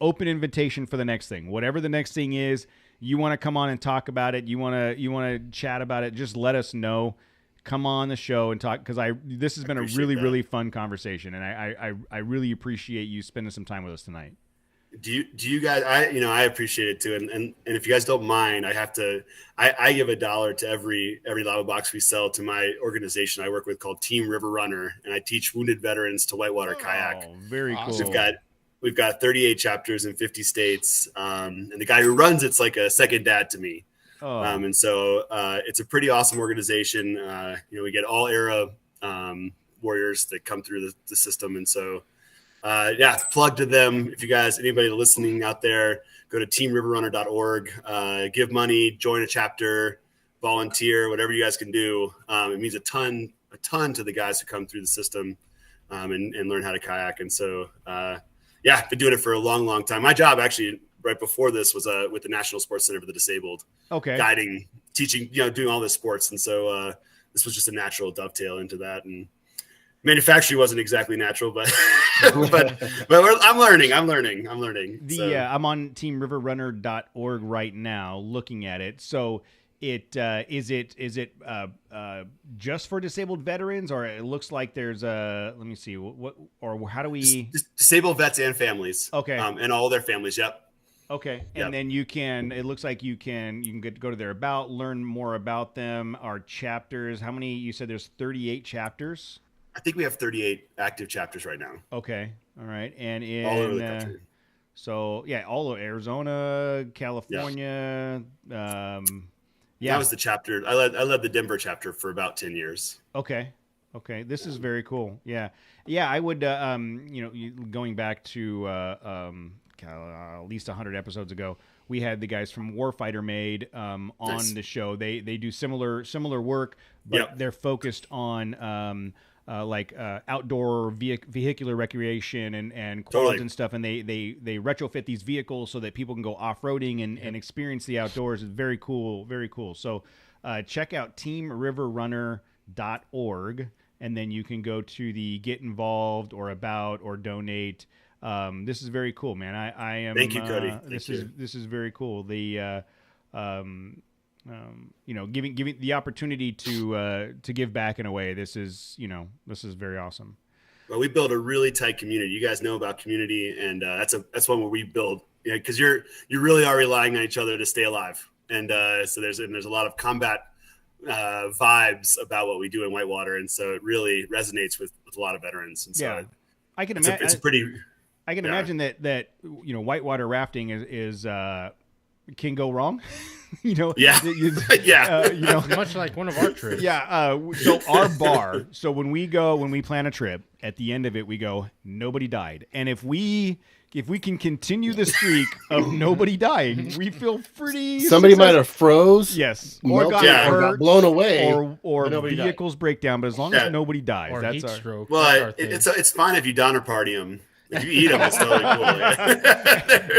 open invitation for the next thing, whatever the next thing is. You want to come on and talk about it? You want to chat about it? Just let us know. Come on the show and talk, because this has been a really, really fun conversation, and I really appreciate you spending some time with us tonight.
Do you guys? I appreciate it too, and if you guys don't mind, I give $1 to every lava box we sell to my organization I work with called Team River Runner, and I teach wounded veterans to whitewater kayak.
Very
Awesome.
cool.
We've got 38 chapters in 50 states, and the guy who runs it's like a second dad to me. And so it's a pretty awesome organization. We get all era warriors that come through the system. And so, plug to them. If you guys, anybody listening out there, go to teamriverrunner.org, give money, join a chapter, volunteer, whatever you guys can do. It means a ton to the guys who come through the system and learn how to kayak. And so, I've been doing it for a long, long time. My job actually right before this was with the National Sports Center for the Disabled. Okay. Guiding, teaching, doing all this sports. And so this was just a natural dovetail into that. And manufacturing wasn't exactly natural, but I'm learning. I'm
on teamriverrunner.org right now looking at it. So is it just for disabled veterans, or it looks like there's let me see how do we
disabled vets and families.
Okay.
And all their families. Yep.
Okay, and then it looks like you can go to their about, learn more about them. Our chapters, how many? You said there's 38 chapters?
I think we have 38 active chapters right now.
Okay, all right. And
all over the country.
So, all over Arizona, California.
That was the chapter. I led the Denver chapter for about 10 years.
Okay. This is very cool. Yeah, I would, going back to at least 100 episodes ago, we had the guys from Warfighter Made on the show. They do similar work, but they're focused on outdoor vehicular recreation and quads and stuff, and they retrofit these vehicles so that people can go off-roading and experience the outdoors. It's very cool. So check out teamriverrunner.org, and then you can go to the get involved or about or donate. This is very cool, man. I am.
Thank you, Cody.
This is very cool. The giving the opportunity to give back in a way. This is very awesome.
Well, we build a really tight community. You guys know about community, and that's one where we build. Because you really are relying on each other to stay alive, and so there's a lot of combat vibes about what we do in whitewater, and so it really resonates with a lot lot of veterans. And so
I can imagine
it's pretty.
I can imagine that whitewater rafting is can go wrong.
Much like one of our trips.
So our bar. So when we plan a trip, at the end of it, we go, nobody died, and if we can continue the streak of nobody dying, we feel pretty.
Somebody might have froze.
Yes,
or got blown away,
or vehicles break down. But as long as nobody dies,
or
that's
heat
our
stroke.
Well, it's fine if you Donner Party them. If you eat them, it's totally cool.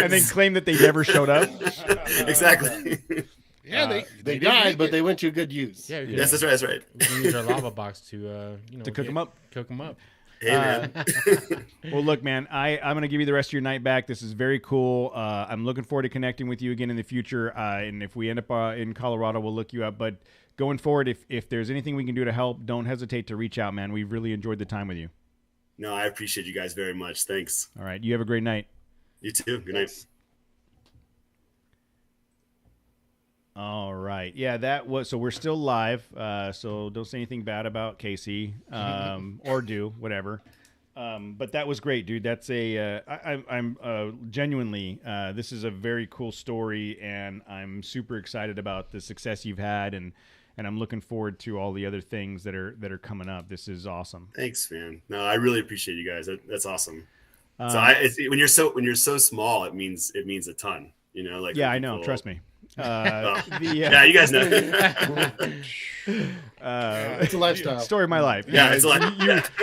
And then claim that they never showed up.
Exactly.
Yeah,
they died, but they went to good use.
Yeah,
yes, that's right. That's right.
We can use our lava box to
cook them up.
Cook them up.
Hey, man.
Well, look, man, I'm going to give you the rest of your night back. This is very cool. I'm looking forward to connecting with you again in the future. And if we end up in Colorado, we'll look you up. But going forward, if there's anything we can do to help, don't hesitate to reach out, man. We've really enjoyed the time with you.
No, I appreciate you guys very much. Thanks.
All right. You have a great night.
You too. Good night.
All right. Yeah, so we're still live. So don't say anything bad about Casey, or do whatever. But that was great, dude. That's I'm genuinely, this is a very cool story, and I'm super excited about the success you've had, and I'm looking forward to all the other things that are coming up. This is awesome.
Thanks, man. No, I really appreciate you guys. That's awesome. So when you're so small, it means a ton.
I know. Trust me.
Yeah, you guys know.
It's a lifestyle.
Story of my life.
Yeah, it's like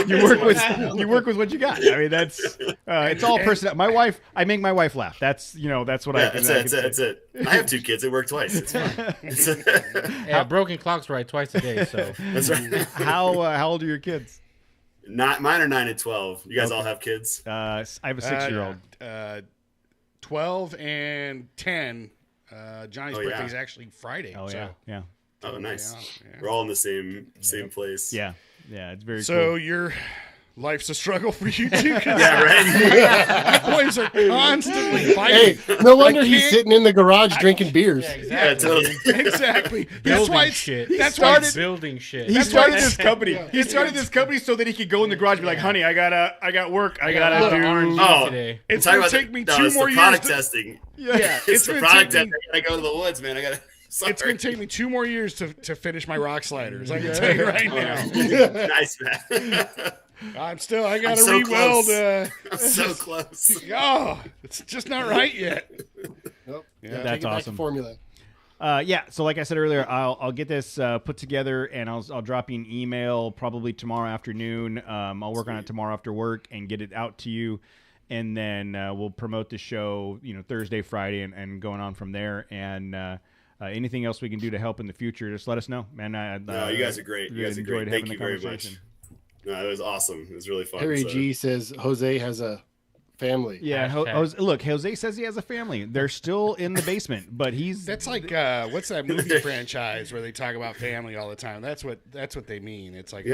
You work with what you got. I mean, that's it's all personal. My wife, I make my wife laugh. That's that's what I.
That's it. I have 2 kids. It worked twice. It's fine.
Yeah, broken clock's right twice a day. So
That's right.
How old are your kids?
Mine are 9 and 12. You guys all have kids?
I have a 6-year-old.
12 and 10. Johnny's
Oh,
birthday
yeah.
is actually Friday.
Oh
so.
yeah.
Oh, nice.
Yeah.
We're all in the same place.
Yeah. It's very
So
cool.
your life's a struggle for you too.
Yeah, right.
You boys are constantly fighting.
Hey, no wonder he's sitting in the garage drinking beers.
Yeah, totally.
Exactly. That's
building
why it's
shit.
That's why it's,
building shit.
He
That's
started
why-
this company.
Yeah.
He started this company so that he could go in the garage and be like, "Honey, I got work. I
a
gotta
lot of
do."
RNG today.
it's
Talking
gonna
about
take me
no,
2
it's
more
the
years.
product
To,
testing.
yeah,
It's the
gonna
product
take me-
testing. I gotta go to the woods, man. I gotta. Sorry.
It's going to take me 2 more years to finish my rock sliders. I can tell you right now.
Nice, man.
I got to
so
re-weld.
close. I'm so close.
Oh, it's just not right yet.
Nope.
Yeah.
That's
Take it back to
awesome.
formula.
So like I said earlier, I'll get this put together and I'll drop you an email probably tomorrow afternoon. I'll work on it tomorrow after work and get it out to you, and then we'll promote the show, Thursday, Friday, and going on from there. And anything else we can do to help in the future, just let us know, man.
No, you guys are great. You guys are great. Thank you very much. No, it was awesome. It was really fun.
Harry G says Jose has a family.
Yeah,
Hashtag.
look, Jose says he has a family. They're still in the basement, but he's
That's like what's that movie franchise where they talk about family all the time? That's what they mean. It's like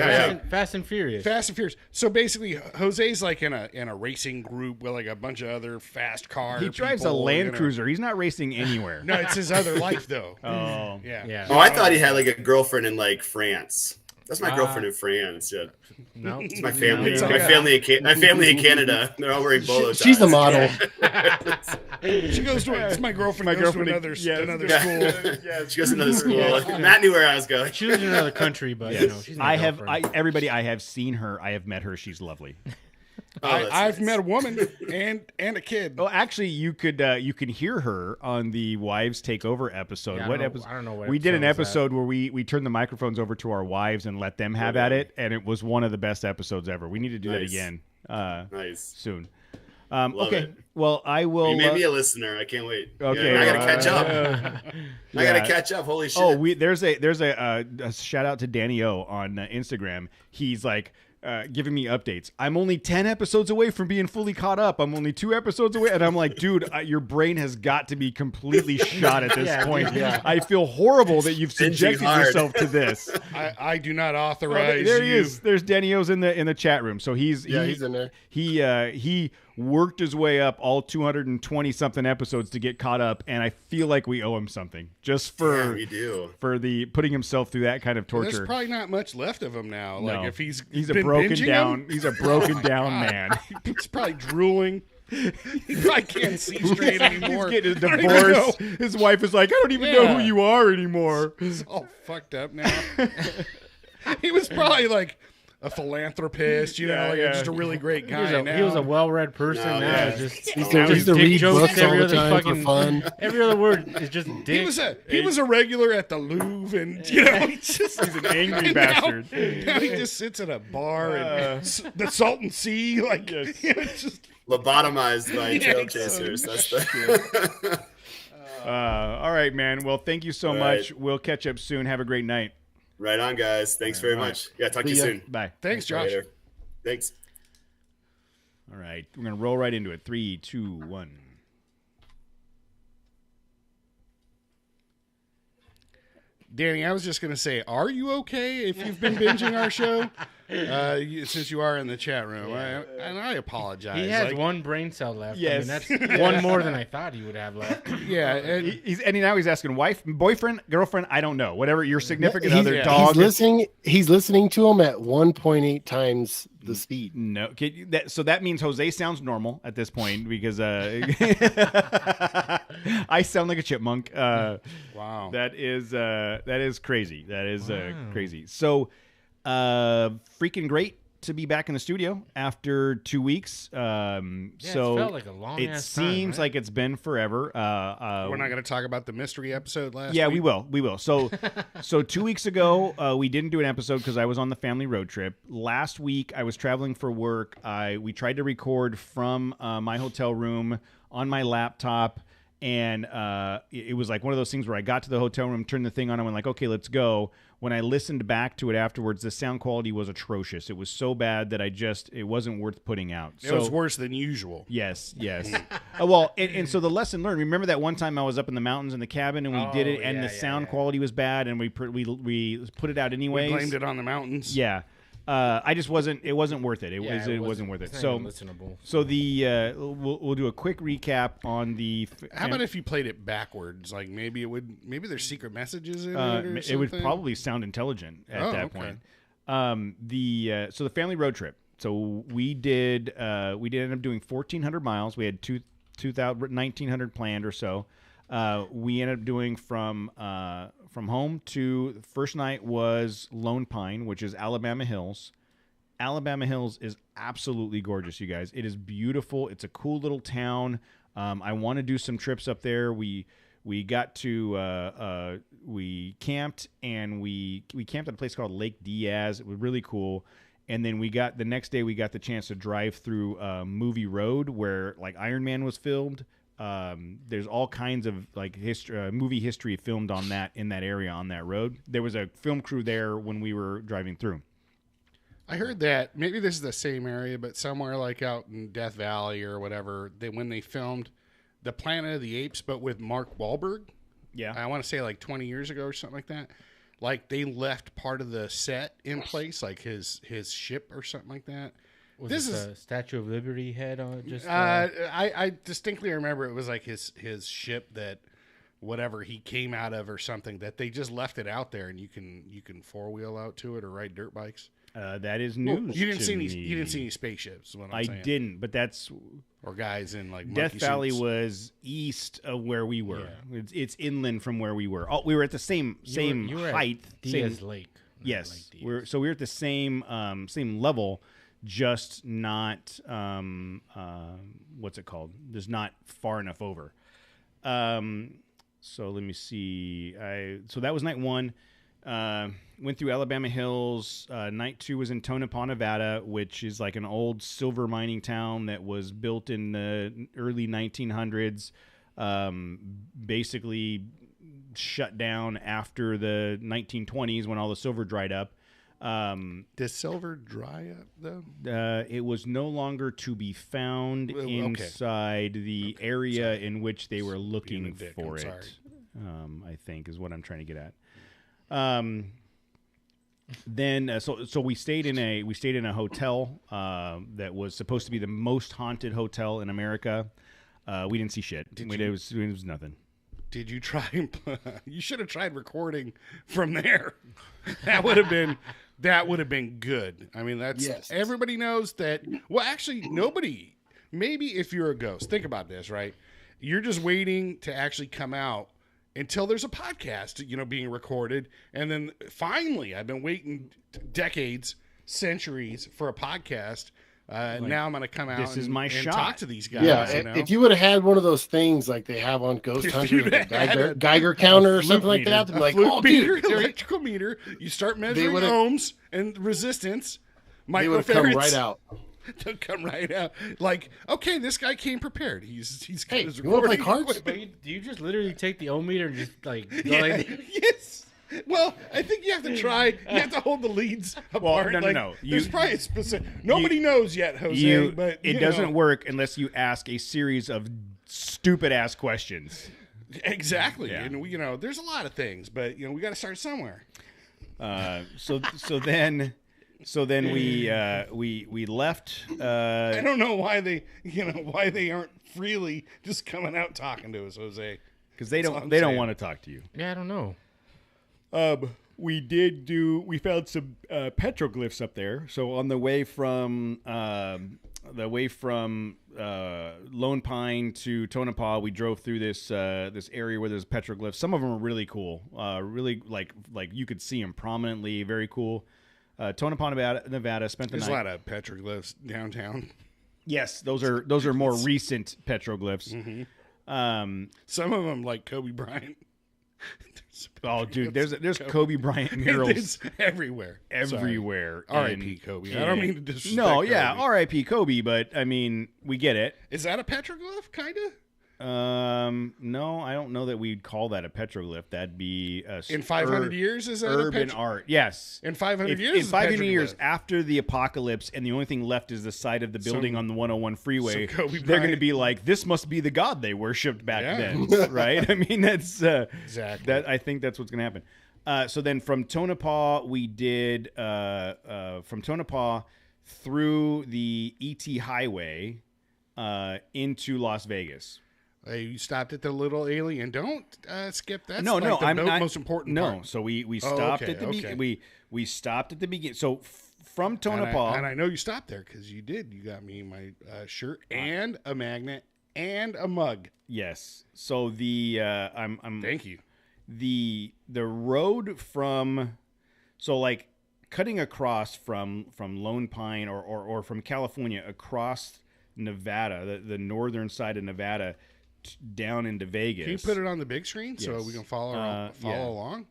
Fast and Furious.
Fast and Furious. So basically, Jose's like in a racing group with like a bunch of other fast car.
he drives a
people,
Land Cruiser. He's not racing anywhere.
No, it's his other life though.
Oh,
Yeah.
Oh, I thought he had like a girlfriend in like France. That's my girlfriend in France. Yeah,
No,
it's my family.
It's
my
like
family in Canada. They're all wearing bolo ties.
She's the model.
She goes to it's my girlfriend.
My
goes
girlfriend-
to
yeah.
another
Yeah.
school.
Yeah, she goes to another school. Matt knew where I was going.
She lives in another country, but she's my girlfriend.
Everybody, I have seen her. I have met her. She's lovely.
Oh, that's
I've
nice.
met a woman and a kid.
Oh, actually, you can hear her on the Wives Take Over episode.
Yeah,
What
I
episode?
don't know what
we did an
episode was that.
episode where we turned the microphones over to our wives and let them have at it, and it was one of the best episodes ever. We need to do that
Nice.
again
Nice.
soon.
Love
Okay,
it.
well, I will.
You made me a listener. I can't wait.
Okay,
Yeah, I gotta catch up. I
yeah.
gotta catch up. Holy shit.
Oh, there's a shout out to Danny O on Instagram. He's like giving me updates. I'm only 10 episodes away from being fully caught up. I'm only 2 episodes away, and I'm like, dude, your brain has got to be completely shot at this point.
yeah.
I feel horrible that you've
Binging
subjected
hard.
yourself to this.
I do not
Well,
authorize
there he
you.
is. There's Danny O's in the chat room. So he's
He's in there.
he worked his way up all 220 something episodes to get caught up, and I feel like we owe him something just
Yeah,
for
we do.
for the putting himself through that kind of torture.
There's probably not much left of him now. Like
No.
if he's
a
been
broken
binging
down.
him,
He's a broken down man.
he's probably drooling. He probably can't see straight anymore.
He's getting a
I don't even
divorce.
know.
His wife is like, I don't even know
Yeah.
who you are anymore.
He's all fucked up now. He was probably like a philanthropist,
Yeah,
like
yeah.
just a really great guy.
He was a well-read person.
No,
now
yeah.
it's just
He's
now
to
he's dick
read
jokes
books all
every
the
other
time
fucking
for fun.
every other word is just dick.
he was a regular at the Louvre, and he's just
He's an angry
and
bastard.
Now he just sits at a bar and the Salton Sea, like it's just
Lobotomized by
Yeah,
trail
so-
chasers. That's the.
All right, man. Well, thank you so
All
much.
right.
We'll catch up soon. Have a great night.
Right on, guys. Thanks very much. Yeah, talk to you
See ya.
soon.
Bye.
thanks, Josh.
Later. Thanks.
All right. We're going to roll right into it. 3, 2, 1.
Danny, I was just going to say, are you okay if you've been binging our show? Since you are in the chat room. And I apologize.
He has
Like,
one brain cell left.
Yes.
I mean, that's one more than I thought he would have left.
Yeah, and
And now he's asking wife, boyfriend, girlfriend, I don't know. Whatever, your significant other,
yeah.
dog.
He's listening to him at 1.8 times the speed.
No, so that means Jose sounds normal at this point because I sound like a chipmunk.
wow.
That is crazy. That is crazy. So, freaking great. to be back in the studio after 2 weeks. So
it felt like a long
it
ass time,
seems
right?
like it's been forever.
We're not going to talk about the mystery episode last
Yeah,
week.
we will. So 2 weeks ago, we didn't do an episode because I was on the family road trip. Last week, I was traveling for work. We tried to record from my hotel room on my laptop, and it was like one of those things where I got to the hotel room, turned the thing on, and went like, okay, let's go. When I listened back to it afterwards, the sound quality was atrocious. It was so bad that it wasn't worth putting out.
It was worse than usual.
Yes. Well, and so the lesson learned. Remember that one time I was up in the mountains in the cabin and we did it, and the sound quality was bad, and we put it out anyways.
We blamed it on the mountains.
Yeah. I just wasn't. It wasn't worth it. It wasn't worth it. So
listenable.
So we'll do a quick recap on the.
How about if you played it backwards? Like maybe there's secret messages in it or something?
It would probably sound intelligent at that point. So the family road trip. So we did end up doing 1,400 miles. We had 1,900 planned or so. We ended up doing from home to the first night was Lone Pine, which is Alabama Hills. Alabama Hills is absolutely gorgeous, you guys. It is beautiful. It's a cool little town. I want to do some trips up there. We got to we camped, and we camped at a place called Lake Diaz. It was really cool. And then the next day we got the chance to drive through Movie Road, where like Iron Man was filmed. There's all kinds of like movie history filmed in that area on that road. There was a film crew there when we were driving through.
I heard that maybe this is the same area, but somewhere like out in Death Valley or whatever, when they filmed the Planet of the Apes, but with Mark Wahlberg.
Yeah,
I want to say like 20 years ago or something like that. Like they left part of the set in place, like his ship or something like that.
This is a Statue of Liberty head on just.
I distinctly remember it was like his ship that whatever he came out of or something that they just left it out there, and you can four wheel out to it or ride dirt bikes.
That is news.
Well, you didn't
to
see
me.
you didn't see any spaceships. Is what I'm
I
saying.
didn't, but that's
or guys in like
Death
monkey
Valley
suits.
was east of where we were.
Yeah.
It's inland from where we were. We were at the same
you were
height.
at Diaz Lake.
Yes,
Lake Diaz.
we were at the same level, just not what's it called? Just not far enough over. So let me see. So that was night one. Went through Alabama Hills. Night two was in Tonopah, Nevada, which is like an old silver mining town that was built in the early 1900s. Basically shut down after the 1920s when all the silver dried up.
Does silver dry up though?
It was no longer to be found inside the area in which they were looking for it. I think is what I'm trying to get at. Then so we stayed in a hotel that was supposed to be the most haunted hotel in America. We didn't see shit. It was nothing.
Did you try? You should have tried recording from there. That would have been good. I mean, everybody knows that. Well, actually, nobody. Maybe if you're a ghost, think about this, right? You're just waiting to actually come out until there's a podcast, being recorded, and then finally, I've been waiting decades, centuries for a podcast. Now I'm going to come out and talk to these guys.
Yeah, if you would have had one of those things like they have on Ghost Hunter, a Geiger counter or something like that, they'd be like, oh, dude,
electrical meter. You start measuring ohms and resistance.
They would have come right out.
They'll come right out. Like, okay, this guy came prepared. He's got his
you want to play
recording
cards?
equipment.
Do you just literally take the ohm meter and just like go
Yes. Well, I think you have to try. You have to hold the leads apart.
No.
There's probably a specific. Nobody knows yet, Jose. But
it doesn't work unless you ask a series of stupid ass questions.
Exactly,
Yeah.
and there's a lot of things, but we got to start somewhere.
So then we left.
I don't know why they aren't freely just coming out talking to us, Jose.
Because they don't want to talk to you.
Yeah, I don't know.
We found some petroglyphs up there. So on the way from Lone Pine to Tonopah, we drove through this area where there's petroglyphs. Some of them are really cool. Really like you could see them prominently. Very cool. Tonopah, Nevada. Spent the
There's
night.
a lot of petroglyphs downtown.
Yes, those are more recent petroglyphs.
Mm-hmm. Some of them like Kobe Bryant.
Oh, dude, there's Kobe Bryant murals
It's everywhere.
everywhere.
R.I.P. Kobe. I don't mean to disrespect.
No, yeah,
Kobe.
R.I.P. Kobe, but I mean, we get it.
Is that a petroglyph, kind of?
No, I don't know that we'd call that a petroglyph. That'd be
In 500 years, is that
urban art. Yes.
In 500
If-
years,
in
it's a
500
petroglyph.
years after the apocalypse, and the only thing left is the site of the building on the 101 freeway,
so Kobe
they're going to
Bryant-
be like, "This must be the god they worshipped back
Yeah.
then," right? I mean, that's
Exactly.
that. I think that's what's going to happen. So then, from Tonopah, we did from Tonopah through the ET Highway into Las Vegas.
Hey, you stopped at the little alien. Don't skip that.
No,
like the
I'm not.
most important
No,
part.
so we stopped
okay,
at the
okay.
we stopped at the beginning. So from
And
Tonopah,
I know you stopped there because you did. You got me my shirt and a magnet and a mug.
yes. So the I'm
Thank you.
the road from like cutting across from Lone Pine or from California across Nevada, the northern side of Nevada, down into Vegas.
Can you put it on the big screen so
Yes.
we can follow
yeah.
along?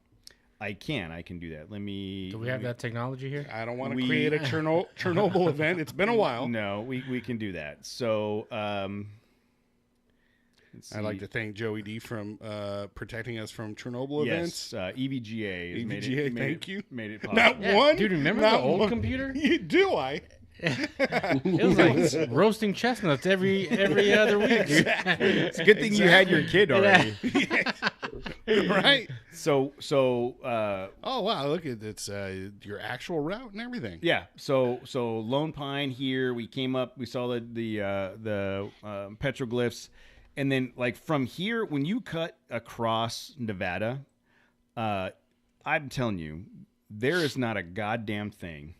I can do that. Let me.
Do we have that technology here?
I don't want to
We-
create a Chernobyl event. It's been a while.
No, we can do that. So let's
I'd like
see.
to thank Joey D from protecting us from Chernobyl
Yes,
events.
EVGA. has made
EVGA,
it, made
thank
it,
you.
Made it possible.
Not
Yeah,
one.
dude, remember
not
the old
one.
computer?
Do I?
It was like roasting chestnuts every other week, dude.
It's a good thing you had your kid already.
Right?
So
Oh wow! Look at it's your actual route and everything.
yeah. So Lone Pine here. We came up. We saw the petroglyphs, and then like from here, when you cut across Nevada, I'm telling you, there is not a goddamn thing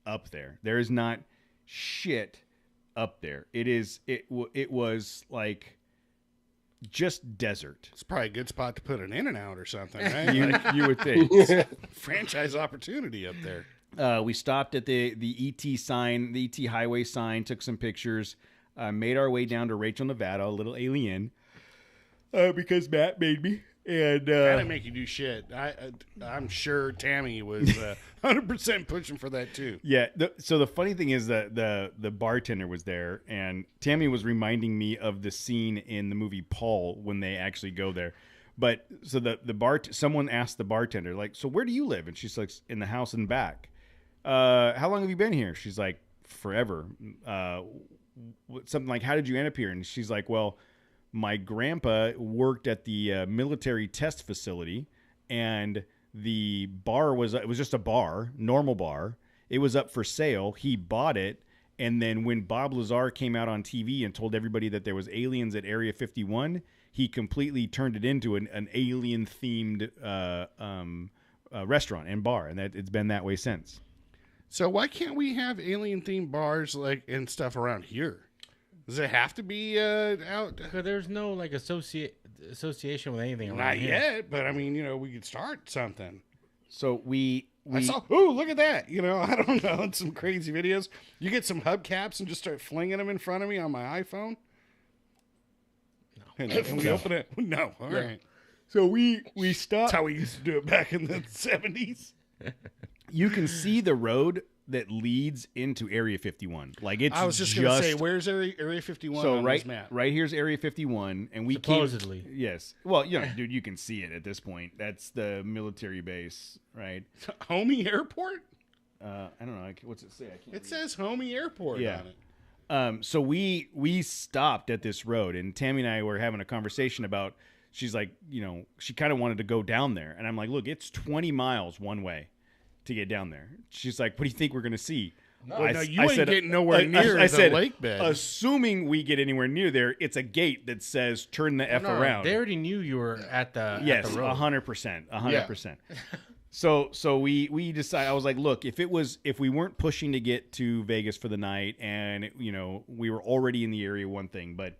up there. There is not shit up there. It was like just desert.
It's probably a good spot to put an in and out or something, right?
You would think.
Franchise opportunity up there.
We stopped at the ET sign, the ET highway sign, took some pictures, made our way down to Rachel, Nevada, a little alien, because Matt made me. And
That didn't make you do shit. I'm sure Tammy was 100% pushing for that too.
yeah. So the funny thing is that the bartender was there, and Tammy was reminding me of the scene in the movie Paul when they actually go there. But so someone asked the bartender, like, "So where do you live?" And she's like, "In the house in back." How long have you been here? She's like, "Forever." Something like, "How did you end up here?" And she's like, "Well, my grandpa worked at the military test facility, and the bar was just a bar, normal bar. It was up for sale. He bought it, and then when Bob Lazar came out on TV and told everybody that there was aliens at Area 51, he completely turned it into an alien-themed restaurant and bar, and it's been that way since."
So why can't we have alien themed bars like and stuff around here? Does it have to be out?
Because there's no like association with anything around
Not
here.
yet, but I mean, we could start something.
So we
I saw. Ooh, look at that! I don't know. It's some crazy videos. You get some hubcaps and just start flinging them in front of me on my iPhone. No, and we open it. No, all right.
so we stopped.
That's how we used to do it back in the 70s.
You can see the road that leads into Area 51. Like it's
I was just gonna say, where's Area 51
so
on this map?
right here's Area 51, and we
Supposedly.
came. Yes, well, dude, you can see it at this point. That's the military base, right?
Homie Airport?
I don't know. What's it say? I can't.
It says Homie Airport
Yeah.
on it.
So we stopped at this road, and Tammy and I were having a conversation about. She's like, she kind of wanted to go down there, and I'm like, look, it's 20 miles one way to get down there. She's like, what do you think we're going to see?
No, you ain't getting nowhere near
I
the
said,
lake bed.
Assuming we get anywhere near there, it's a gate that says turn the F
No,
around.
they already knew you were at the
Yes,
at the road.
100%, 100%. So we decided. I was like, look, if we weren't pushing to get to Vegas for the night, and we were already in the area, one thing, but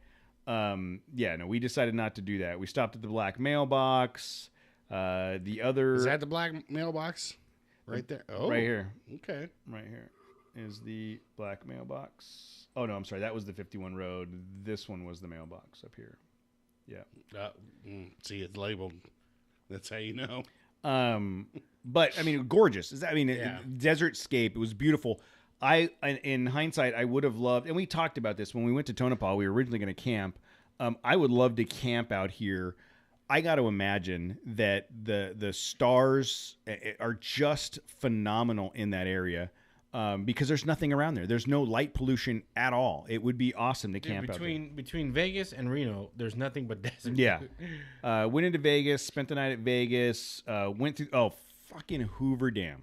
we decided not to do that. We stopped at the black mailbox. The other
Is that the black mailbox? Right there. Oh,
Right here.
Okay.
Right here is the black mailbox. Oh, no, I'm sorry. That was the 51 road. This one was the mailbox up here. Yeah.
See, it's labeled. That's how you know.
But I mean, gorgeous.
Yeah.
Desertscape. It was beautiful. In hindsight, I would have loved, and we talked about this when we went to Tonopah. We were originally going to camp. I would love to camp out here. I got to imagine that the stars are just phenomenal in that area. Because there's nothing around there. There's no light pollution at all. It would be awesome to camp out there.
Between Vegas and Reno, there's nothing but desert.
Yeah. Went into Vegas, spent the night at Vegas, went through, fucking Hoover Dam.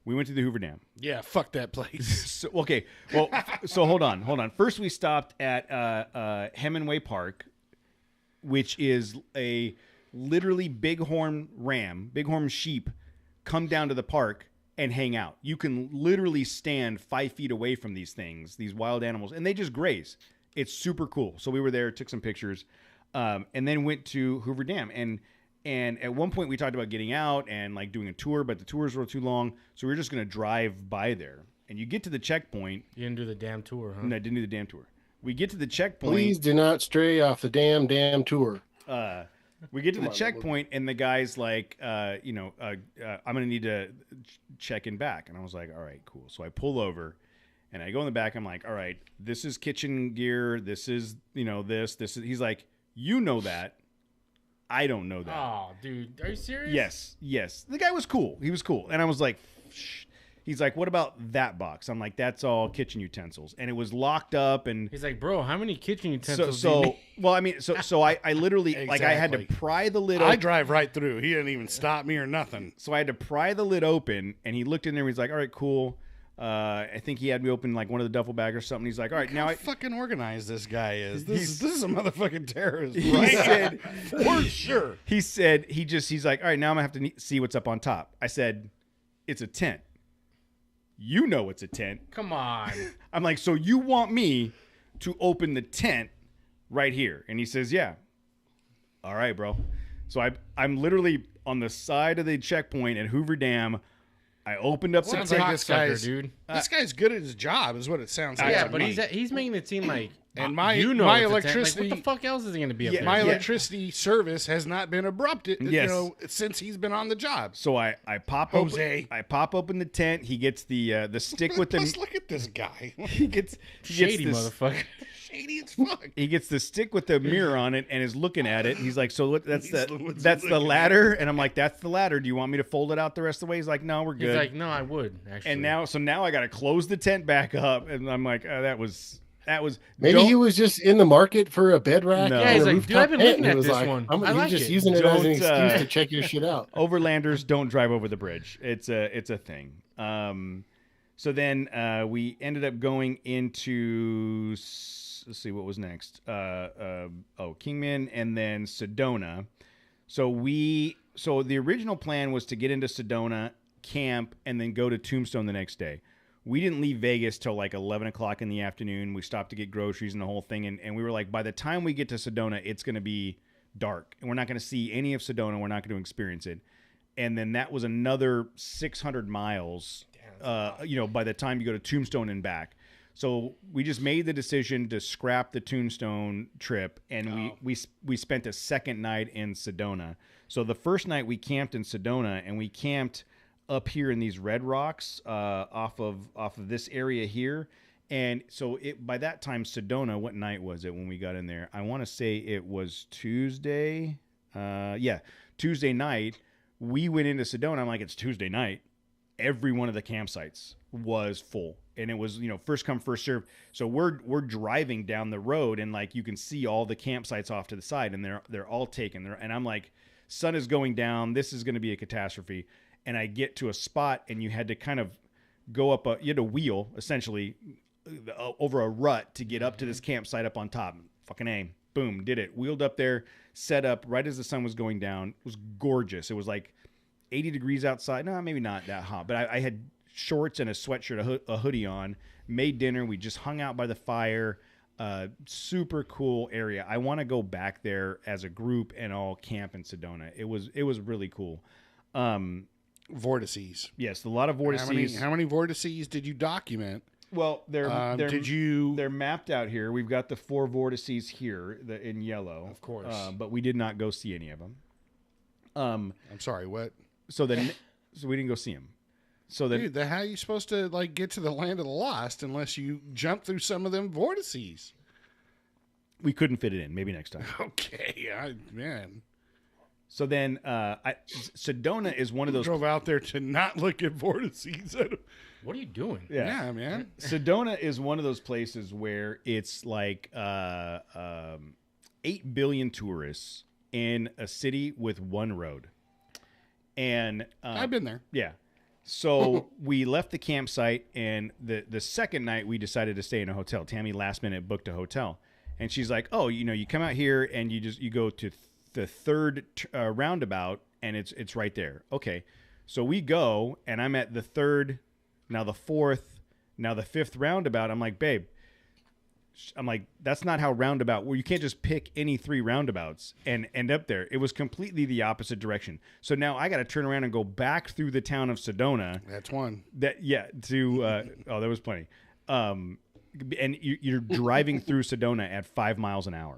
We went to the Hoover Dam.
Yeah, fuck that place.
So, okay, well, so hold on. First we stopped at Hemingway Park, which is a literally bighorn sheep come down to the park and hang out. You can literally stand 5 feet away from these things, these wild animals, and they just graze. It's super cool. So we were there, took some pictures, and then went to Hoover Dam. And at one point we talked about getting out and like doing a tour, but the tours were too long, so we were just going to drive by there. And you get to the checkpoint.
You didn't do the damn tour, huh?
No, I didn't do the damn tour. We get to the checkpoint.
Please do not stray off the damn tour.
We get to the checkpoint, and the guy's like, I'm going to need to check in back. And I was like, all right, cool. So I pull over, and I go in the back. I'm like, all right, this is kitchen gear. This is, this is. He's like, you know that. I don't know that.
Oh, dude. Are you serious?
Yes. The guy was cool. He was cool. And I was like, shh. He's like, what about that box? I'm like, that's all kitchen utensils. And it was locked up. And
he's like, bro, how many kitchen utensils do you need?
Well, I mean, so I literally,
Exactly.
like, I had to pry the lid open.
I drive right through. He didn't even stop me or nothing.
So I had to pry the lid open, and he looked in there, and he's like, all right, cool. I think he had me open, like, one of the duffel bags or something. He's like, all right, now
How fucking organized this guy is. This
He's-
is a motherfucking terrorist.
He
Right?
said,
For sure.
he said, he's like, all right, now I'm going to have to see what's up on top. I said, it's a tent. You know it's a tent.
Come on.
I'm like, so you want me to open the tent right here? And he says, yeah. All right, bro. So I'm literally on the side of the checkpoint at Hoover Dam. I opened up some
Sounds like
tent.
this guy's,
dude.
This guy's good at his job, is what it sounds like.
Yeah,
to
but
me.
he's making it seem like
And my
you know
my
it's a tent.
electricity,
Like, what the fuck else is he gonna be up
Yeah,
there?
my
Yeah.
electricity service has not been abrupted.
Yes.
Since he's been on the job.
So I pop
Jose.
open. I pop open the tent. He gets the stick with
Plus,
the.
look at this guy.
He gets
Shady
this,
motherfucker.
Shady as fuck.
He gets the stick with the mirror on it and is looking at it. He's like, "So what, that's
What's
the
he
that's the
looking
ladder." And I'm like, "That's the ladder. Do you want me to fold it out the rest of the way?" He's like, "No, we're good."
He's like, no, I would actually.
and now I got to close the tent back up, and I'm like, oh, that was
Maybe he was just in the market for a bed rack.
No.
and
Yeah,
a
he's
like,
rooftop
dude, I've been
tent,
looking
and he
at
was
this
like,
one.
I'm
I like
just
it.
using it as an
Don't,
excuse to check your shit out.
Overlanders don't drive over the bridge. It's a thing. So then we ended up going into let's see what was next. Kingman and then Sedona. So the original plan was to get into Sedona, camp, and then go to Tombstone the next day. We didn't leave Vegas till like 11 o'clock in the afternoon. We stopped to get groceries and the whole thing. And we were like, by the time we get to Sedona, it's going to be dark. And we're not going to see any of Sedona. We're not going to experience it. And then that was another 600 miles, by the time you go to Tombstone and back. So we just made the decision to scrap the Tombstone trip, and we spent a second night in Sedona. So the first night we camped in Sedona, and we camped up here in these red rocks off of this area here. And so by that time, Sedona, what night was it when we got in there? I want to say it was Tuesday. Tuesday night. We went into Sedona. I'm like, it's Tuesday night. Every one of the campsites was full. And it was, first come, first serve. So we're driving down the road, and like you can see all the campsites off to the side, and they're all taken. And I'm like, sun is going down. This is going to be a catastrophe. And I get to a spot, and you had to kind of go up you had to wheel essentially over a rut to get up to this campsite up on top. Fucking A. Boom, did it. Wheeled up there, set up right as the sun was going down. It was gorgeous. It was like 80 degrees outside. No, maybe not that hot, but I had shorts and a sweatshirt, a hoodie on, made dinner. We just hung out by the fire. Super cool area. I want to go back there as a group and all camp in Sedona. It was really cool.
vortices.
Yes, a lot of vortices.
How many vortices did you document?
Well, they're
Did
mapped out here. We've got the 4 vortices here in yellow,
Of course.
but we did not go see any of them.
I'm sorry, what?
So we didn't go see them. So then,
Dude, how are you supposed to get to the land of the lost unless you jump through some of them vortices?
we couldn't fit it in. Maybe next time.
Okay, man.
So then, Sedona is one of those.
Drove out there to not look at vortices.
What are you doing?
Yeah, man.
Sedona is one of those places where it's like 8 billion tourists in a city with one road. And
I've been there.
Yeah. So we left the campsite, and the second night we decided to stay in a hotel. Tammy last minute booked a hotel, and she's like, "Oh, you come out here and you go to the third roundabout, and it's right there." Okay, so we go, and I'm at the third, now the fourth, now the fifth roundabout. I'm like, babe. That's not how roundabout. Well, you can't just pick any 3 roundabouts and end up there. It was completely the opposite direction. So now I got to turn around and go back through the town of Sedona.
That's one.
There was plenty. And you're driving through Sedona at 5 miles an hour.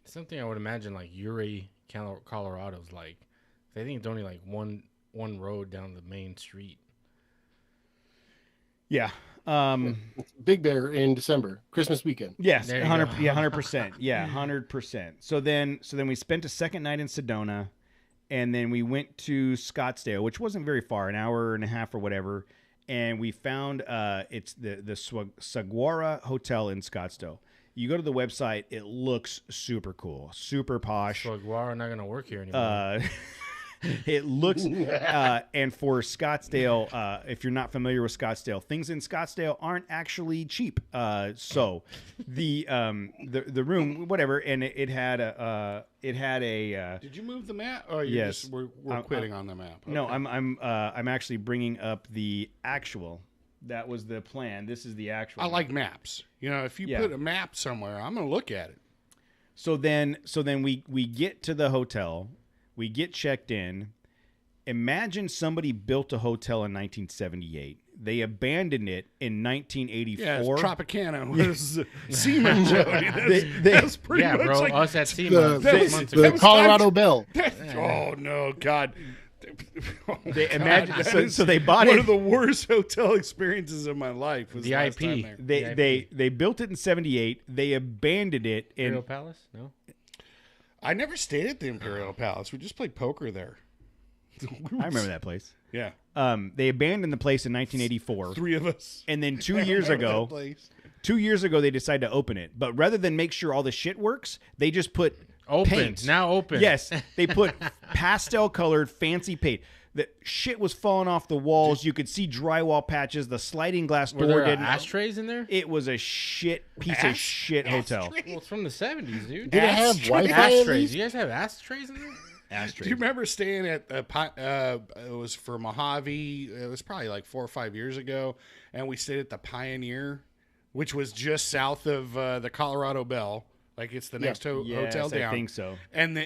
Something I would imagine like Uray, Colorado's like. I think it's only like one road down the main street.
Yeah.
Big Bear in December, Christmas weekend.
Yes,
There you
100.
go.
Yeah, 100%. Yeah, 100%. So then we spent a second night in Sedona, and then we went to Scottsdale, which wasn't very far, an hour and a half or whatever. And we found it's the Saguaro Hotel in Scottsdale. You go to the website, it looks super cool, super posh.
Saguaro not gonna work here anymore.
It looks, and for Scottsdale, if you're not familiar with Scottsdale, things in Scottsdale aren't actually cheap. So the room, whatever, and it had a.
Did you move the map? Or you
Yes.
just we're quitting on the map? Okay.
No, I'm actually bringing up the actual. That was the plan. This is the actual.
I like maps. If you put a map somewhere, I'm gonna look at it.
So then we get to the hotel. We get checked in. Imagine somebody built a hotel in 1978. They abandoned it in 1984.
Yeah, Tropicana was Seaman Jody. That's pretty much
bro.
like
Us at Seaman
The,
6 months ago.
the Colorado Bell.
Oh no, God!
They imagine so they bought
one
it.
of the worst hotel experiences of my life. Was last time
VIP.
there.
They built it in 78. They abandoned it in
Imperial Palace? No.
I never stayed at the Imperial Palace. We just played poker there.
I remember that place.
Yeah,
They abandoned the place in 1984.
3 of us.
And then 2 years ago, 2 years ago they decided to open it. But rather than make sure all the shit works, they just put
Open.
paint.
Now open.
Yes, they put pastel colored fancy paint. The shit was falling off the walls. You could see drywall patches. The sliding glass
Were
door
there
didn't.
ashtrays in there?
It was a piece of shit hotel.
Well, it's from the 70s, dude.
Did it have Wi-Fi at
Ashtrays.
least?
You guys have ashtrays in there?
Do you remember staying at it was for Mojave? It was probably like 4 or 5 years ago, and we stayed at the Pioneer, which was just south of the Colorado Bell. Like it's the next hotel
Yes,
down.
I think so.
And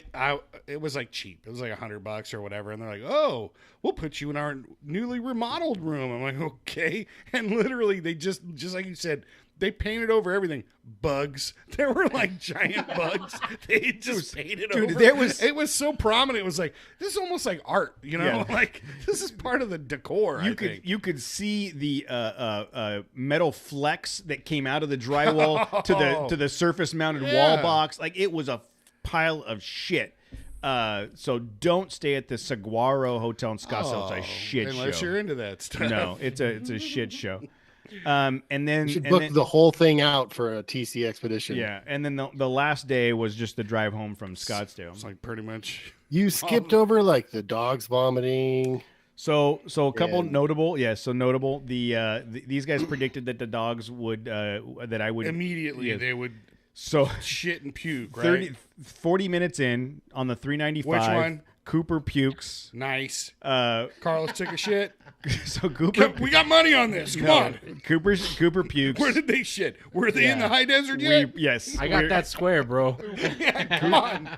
it was like cheap. It was like $100 or whatever. And they're like, "Oh, we'll put you in our newly remodeled room." I'm like, "Okay." And literally, they just like you said, they painted over everything. Bugs. There were like giant bugs. They just painted over. It was so prominent. It was like, this is almost like art,
Yeah.
Like this is part of the decor.
You could see the metal flex that came out of the drywall to the surface mounted wall box. Like it was a pile of shit. So don't stay at the Saguaro Hotel in Scottsdale. It's a shit show.
Unless you're into that stuff.
No, it's a shit show. And then
You should book the whole thing out for a TC expedition.
yeah, and then the last day was just the drive home from Scottsdale.
It's like pretty much.
You skipped over like the dogs vomiting.
So a couple
And-
notable, notable. These guys predicted that the dogs would that I would
Immediately,
yeah.
they would
So
shit and puke, right?
40 minutes in on the 395.
Which one?
Cooper pukes.
Nice.
Uh,
Carlos took a shit.
so Cooper
We got money on this. Come on.
Cooper pukes.
Where did they shit? Were they in the high desert yet?
Yes.
I got that square, bro.
Come on.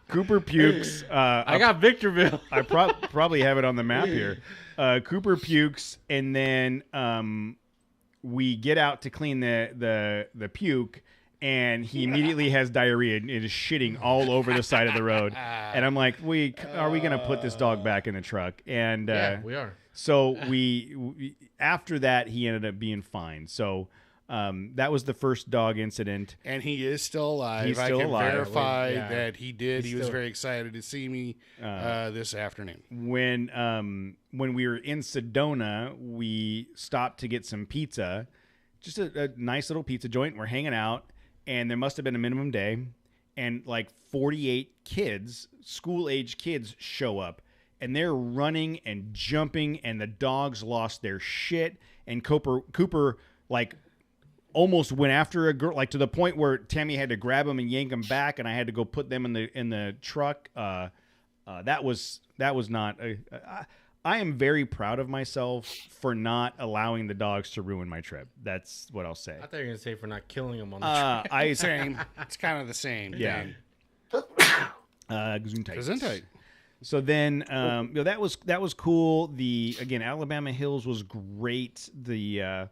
Cooper pukes.
I got Victorville.
I probably have it on the map here. Cooper pukes, and then we get out to clean the puke, and he immediately has diarrhea and is shitting all over the side of the road. And I'm like, are we gonna put this dog back in the truck? And
Yeah, we are.
so we after that he ended up being fine. So that was the first dog incident.
And he is still alive.
He's
I
still
can
alive.
verify
Yeah.
that he did.
He's
He was
still-
very excited to see me this afternoon.
When we were in Sedona, we stopped to get some pizza, just a nice little pizza joint. We're hanging out, and there must have been a minimum day, and like 48 kids, school-age kids, show up, and they're running and jumping, and the dogs lost their shit, and Cooper like almost went after a girl, like to the point where Tammy had to grab him and yank him back, and I had to go put them in the truck. That was not. I am very proud of myself for not allowing the dogs to ruin my trip. That's what I'll say.
I thought you were gonna say for not killing him on the trip.
Same. It's kind of the same.
Yeah.
thing.
Gesundheit.
Gesundheit.
So then, that was cool. Again, Alabama Hills was great. The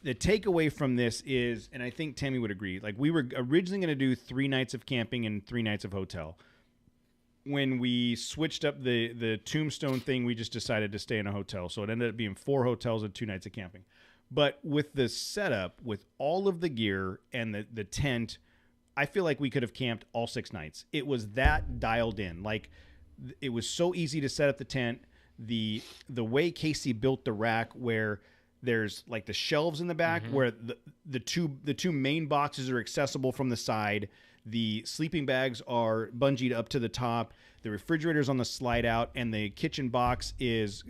takeaway from this is, and I think Tammy would agree, like we were originally going to do 3 nights of camping and 3 nights of hotel. When we switched up the Tombstone thing, we just decided to stay in a hotel. So it ended up being 4 hotels and 2 nights of camping. But with the setup, with all of the gear and the tent, I feel like we could have camped all 6 nights. It was that dialed in. Like, it was so easy to set up the tent. The way Casey built the rack, where there's like the shelves in the back, where the two main boxes are accessible from the side. The sleeping bags are bungeed up to the top. The refrigerator's on the slide out, and the kitchen box is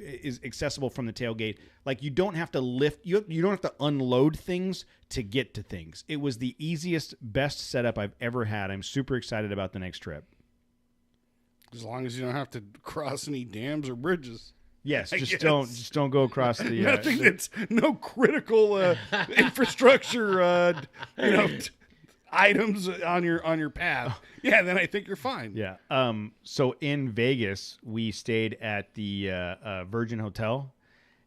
accessible from the tailgate. Like, you don't have to lift, you don't have to unload things to get to things. It was the easiest, best setup I've ever had. I'm super excited about the next trip.
As long as you don't have to cross any dams or bridges.
Yes,
I
just
guess.
don't go across the
Nothing that's no critical infrastructure, items on your path. Yeah, then I think you're fine.
Yeah. So in Vegas, we stayed at the Virgin Hotel,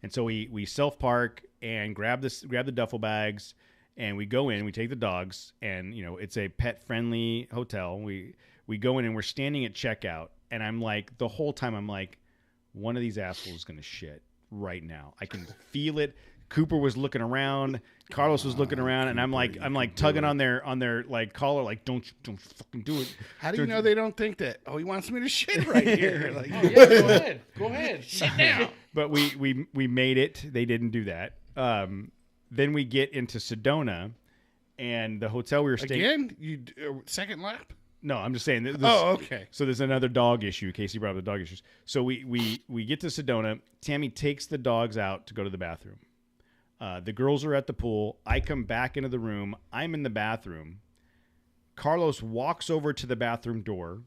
and so we self park and grab the duffel bags, and we go in. We take the dogs, and it's a pet friendly hotel. We go in and we're standing at checkout, and I'm like, the whole time I'm like, one of these assholes is gonna shit right now. I can feel it. Cooper was looking around. Carlos was looking around, and I'm like tugging on their like collar, like don't fucking do it.
How do you know they don't think that? Oh, he wants me to shit right here. Like,
Oh, yeah, go ahead.
sit down.
But we made it. They didn't do that. Then we get into Sedona, and the hotel we were staying.
Again, you second lap.
No, I'm just saying.
Okay.
So there's another dog issue. Casey brought up the dog issues. So we get to Sedona. Tammy takes the dogs out to go to the bathroom. The girls are at the pool. I come back into the room. I'm in the bathroom. Carlos walks over to the bathroom door.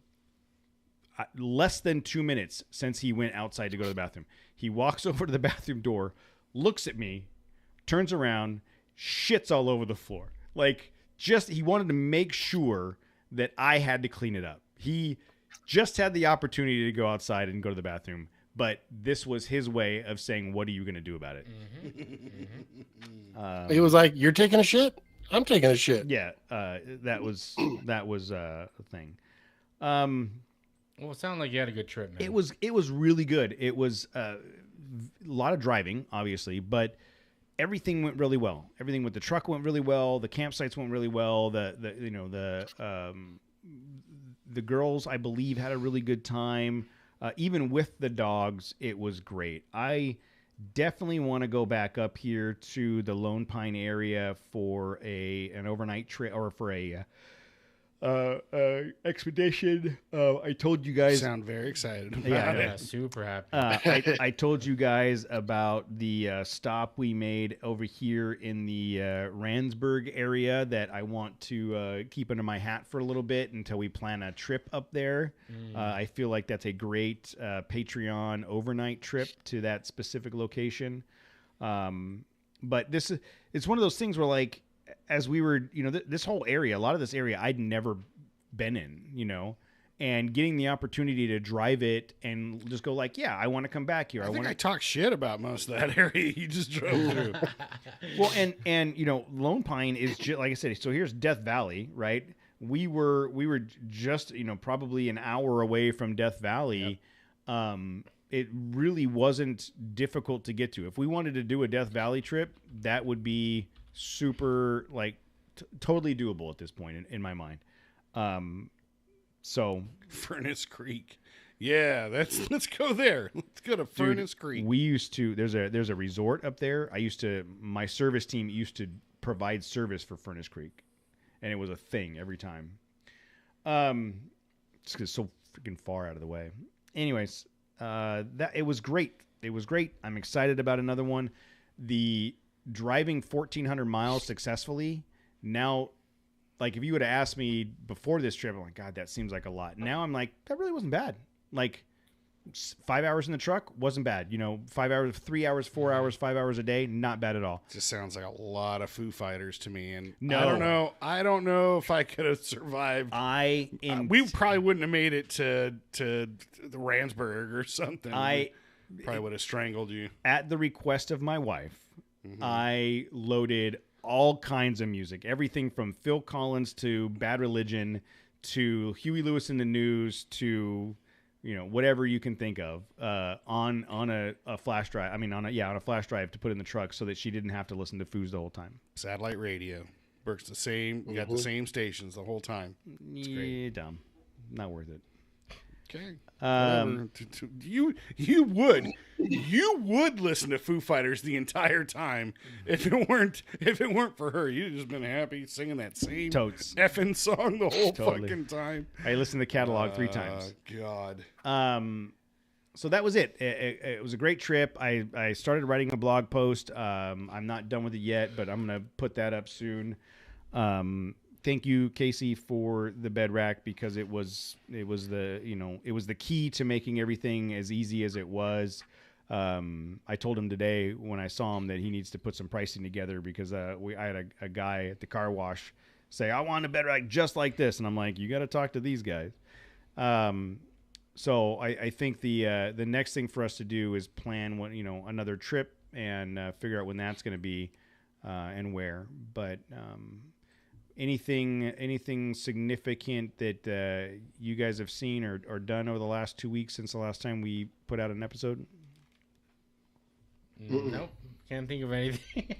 Less than 2 minutes since he went outside to go to the bathroom. He walks over to the bathroom door, looks at me, turns around, shits all over the floor. Like, he wanted to make sure that I had to clean it up. He just had the opportunity to go outside and go to the bathroom, but this was his way of saying, what are you going to do about it?
He was like, "You're taking a shit? I'm taking a shit."
Yeah, that was a thing.
Well, it sounded like you had a good trip, man.
It was really good. It was a lot of driving, obviously, but everything went really well. Everything with the truck went really well. The campsites went really well. The girls, I believe, had a really good time. Even with the dogs, it was great. I definitely want to go back up here to the Lone Pine area for an overnight trip, or for a expedition. I told you guys.
Sound very excited about
Yeah,
it.
Yeah, super happy.
I told you guys about the stop we made over here in the Randsburg area that I want to keep under my hat for a little bit until we plan a trip up there. I feel like that's a great Patreon overnight trip to that specific location. But it's one of those things where, like, as we were, this whole area, a lot of this area I'd never been in, you know, and getting the opportunity to drive it and just go like, yeah, I want to come back here.
I think
want
I talked shit about most of that area you just drove through.
Well, and you know, Lone Pine is just, like I said. So here's Death Valley, right? We were just, you know, probably an hour away from Death Valley. Yep. It really wasn't difficult to get to. If we wanted to do a Death Valley trip, that would be super, like, totally doable at this point in my mind. So
Furnace Creek. Yeah, let's go there. Let's go to Furnace Creek.
We used to, there's a resort up there. My service team used to provide service for Furnace Creek, and it was a thing every time. Just 'cause it's so freaking far out of the way. Anyways, it was great. It was great. I'm excited about another one. The driving 1,400 miles successfully now. Like, if you would have asked me before this trip, I'm like, God, that seems like a lot. Now I'm like, that really wasn't bad. Like, 5 hours in the truck wasn't bad. You know, 5 hours, 3 hours, 4 hours, 5 hours a day, not bad at all.
Just sounds like a lot of Foo Fighters to me. And
no.
I don't know if I could have survived. We probably wouldn't have made it to the Randsburg or something. Probably would have strangled you.
At the request of my wife, I loaded all kinds of music, everything from Phil Collins to Bad Religion to Huey Lewis and the News to, you know, whatever you can think of, on a flash drive. I mean, on a flash drive to put in the truck so that she didn't have to listen to Foos the whole time.
Satellite radio works the same. You got the same stations the whole time. It's great.
Dumb, not worth it.
Okay. You would listen to Foo Fighters the entire time if it weren't for her. You'd just been happy singing that same effing song the whole fucking time.
I listened to the catalog 3 times.
God.
So that was it. It was a great trip. I started writing a blog post. I'm not done with it yet, but I'm gonna put that up soon. Thank you, Casey, for the bed rack, because it was the key to making everything as easy as it was. I told him today when I saw him that he needs to put some pricing together, because I had a guy at the car wash say, I want a bed rack just like this, and I'm like, you got to talk to these guys. So I think the next thing for us to do is plan another trip and figure out when that's going to be and where, but. Anything significant that you guys have seen or done over the last 2 weeks since the last time we put out an episode?
Nope. Can't think of anything.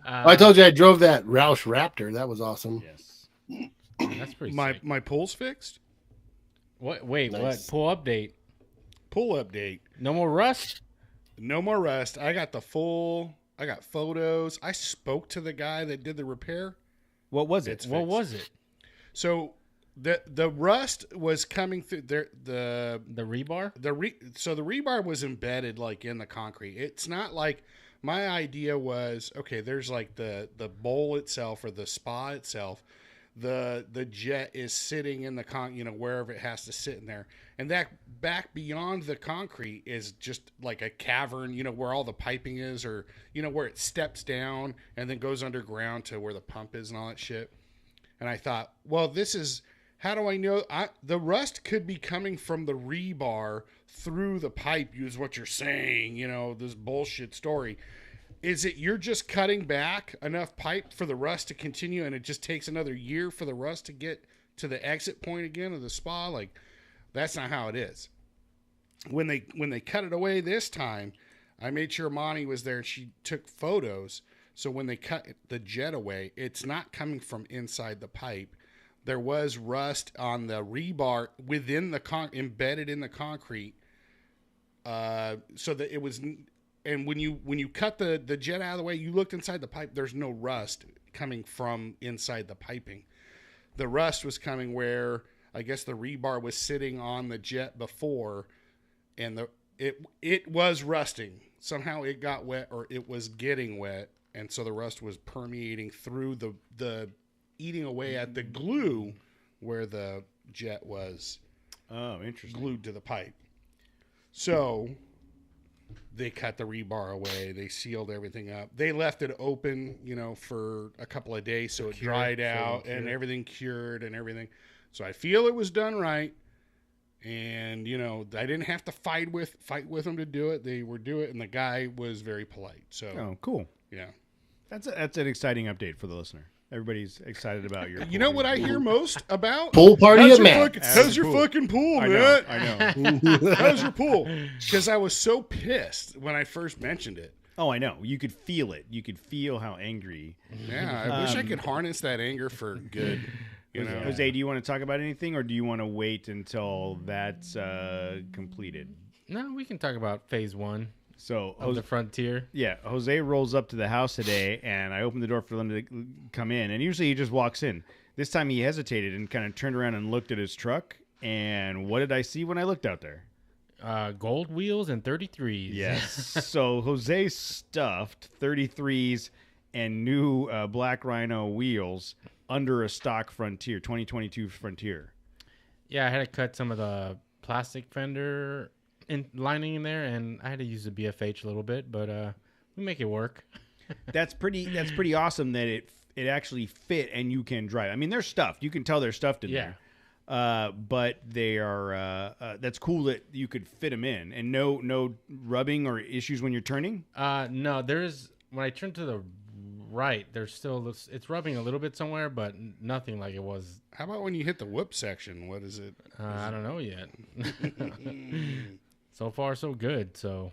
I told you I drove that Roush Raptor. That was awesome.
Yes.
That's pretty sick.
My pool's fixed?
What? Wait,
Nice.
what? Pull update.
Pool update.
No more rust?
No more rust. I got photos. I spoke to the guy that did the repair.
What was it?
What was it?
So the rust was coming through the
rebar?
So the rebar was embedded like in the concrete. It's not like, my idea was, okay, there's like the bowl itself or the spa itself. The jet is sitting in the wherever it has to sit in there, and that back beyond the concrete is just like a cavern, where all the piping is, or where it steps down and then goes underground to where the pump is and all that shit. And I thought, well, how do I know? The rust could be coming from the rebar through the pipe, is what you're saying, this bullshit story. Is it you're just cutting back enough pipe for the rust to continue, and it just takes another year for the rust to get to the exit point again of the spa? Like, that's not how it is. When they cut it away this time, I made sure Monty was there and she took photos. So when they cut the jet away, it's not coming from inside the pipe. There was rust on the rebar within the embedded in the concrete, so that it was. And when you cut the jet out of the way, you looked inside the pipe, there's no rust coming from inside the piping. The rust was coming where, I guess, the rebar was sitting on the jet before, and it was rusting. Somehow it got wet, or it was getting wet, and so the rust was permeating through the eating away at the glue where the jet was
interesting.
Glued to the pipe. So They cut the rebar away. They sealed everything up. They left it open, for a couple of days so it dried out and everything cured and everything. So I feel it was done right. And, I didn't have to fight with them to do it. They were doing it, and the guy was very polite. So,
oh, cool.
Yeah.
That's an exciting update for the listener. Everybody's excited about your.
You know what I hear most about?
Pool party at Matt.
How's your fucking pool, man?
I know.
How's your pool? Because I was so pissed when I first mentioned it.
Oh, I know. You could feel it. You could feel how angry.
Yeah, I wish I could harness that anger for good.
Jose, do you want to talk about anything, or do you want to wait until that's completed?
No, we can talk about phase 1.
So
of the frontier.
Yeah, Jose rolls up to the house today, and I open the door for them to come in. And usually he just walks in. This time he hesitated and kind of turned around and looked at his truck. And what did I see when I looked out there?
Gold wheels and 33s.
Yes. So Jose stuffed 33s and new Black Rhino wheels under a stock Frontier, 2022 Frontier.
Yeah, I had to cut some of the plastic fender lining in there, and I had to use the BFH a little bit, but we make it work.
That's pretty awesome that it actually fit and you can drive. I mean, they're stuffed. You can tell they're stuffed in there. But they are. That's cool that you could fit them in, and no rubbing or issues when you're turning.
No, there's when I turn to the right, there's still it's rubbing a little bit somewhere, but nothing like it was.
How about when you hit the whoop section? What is it?
I don't know yet. So far, so good. So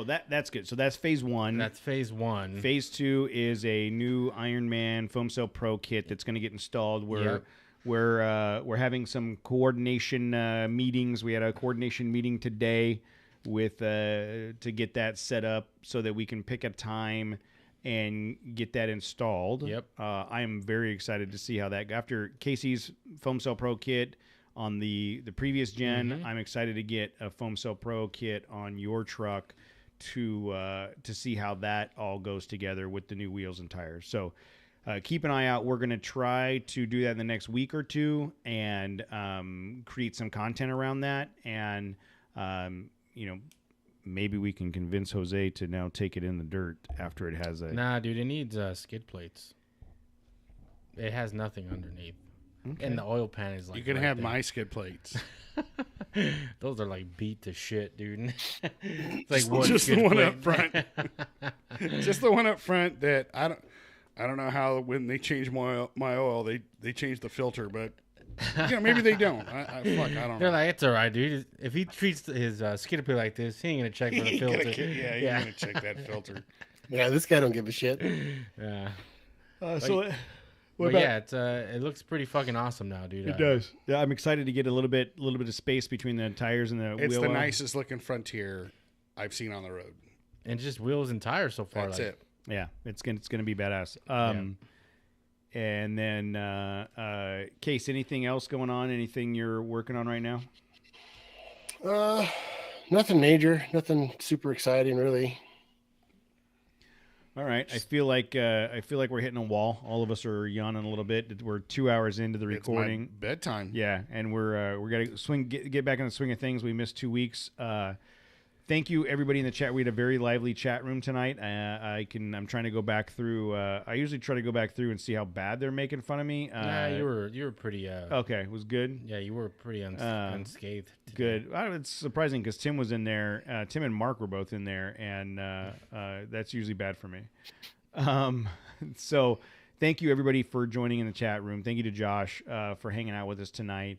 that's good. So that's phase 1.
That's phase 1.
Phase 2 is a new Iron Man Foam Cell Pro kit that's going to get installed. We're having some coordination meetings. We had a coordination meeting today with to get that set up so that we can pick a time and get that installed.
Yep.
I am very excited to see how that after Casey's Foam Cell Pro kit on the previous gen. Mm-hmm. I'm excited to get a Foam Cell Pro kit on your truck to see how that all goes together with the new wheels and tires. So keep an eye out. We're going to try to do that in the next week or two and create some content around that. And, maybe we can convince Jose to now take it in the dirt after it has a...
Nah, dude, it needs skid plates. It has nothing underneath. Okay. And the oil pan is like...
You can
right
have
there.
my skid plates.
Those are like beat to shit, dude. It's like
just the one up front. Just the one up front that I don't know how when they change my oil they change the filter, but maybe they don't. I don't know.
They're like, it's all right, dude. If he treats his skid plate like this, he ain't gonna check for the filter.
He ain't gonna check that filter.
Yeah, this guy don't give a shit.
Yeah. It looks pretty fucking awesome now, dude.
It does. Yeah, I'm excited to get a little bit of space between the tires and the wheel.
It's the nicest looking Frontier I've seen on the road.
And just wheels and tires so far.
That's it.
Yeah, it's gonna be badass. And then, Case, anything else going on? Anything you're working on right now?
Nothing major. Nothing super exciting, really.
All right. I feel like we're hitting a wall. All of us are yawning a little bit. We're 2 hours into the recording.
It's my bedtime.
Yeah, and we're gonna get back in the swing of things. We missed 2 weeks. Thank you, everybody in the chat. We had a very lively chat room tonight. I'm trying to go back through. I usually try to go back through and see how bad they're making fun of me.
You were pretty.
Okay, it was good.
Yeah, you were pretty unscathed.
Good. It's surprising because Tim was in there. Tim and Mark were both in there, and that's usually bad for me. So thank you, everybody, for joining in the chat room. Thank you to Josh for hanging out with us tonight.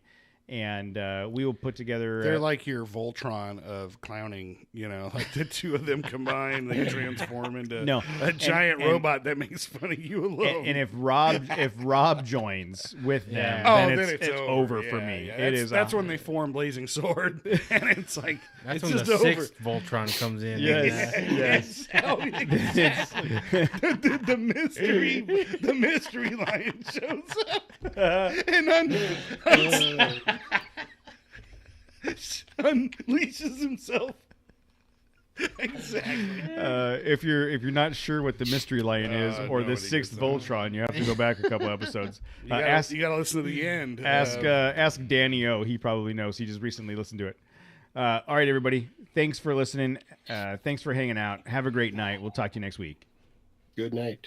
And we will put together...
They're like your Voltron of clowning, like the two of them combined, they transform into a giant robot that makes fun of you alone.
And if Rob joins with them, then it's over for me.
Yeah. That's when they form Blazing Sword, and it's like...
That's
it's
when
just
the
over.
sixth Voltron comes in.
Yes.
The mystery lion shows up and unleashes himself. Exactly.
If you're not sure what the mystery lion is or the sixth Voltron, you have to go back a couple episodes.
You gotta listen to the end.
Ask Danny O. He probably knows. He just recently listened to it. All right, everybody. Thanks for listening. Thanks for hanging out. Have a great night. We'll talk to you next week.
Good night.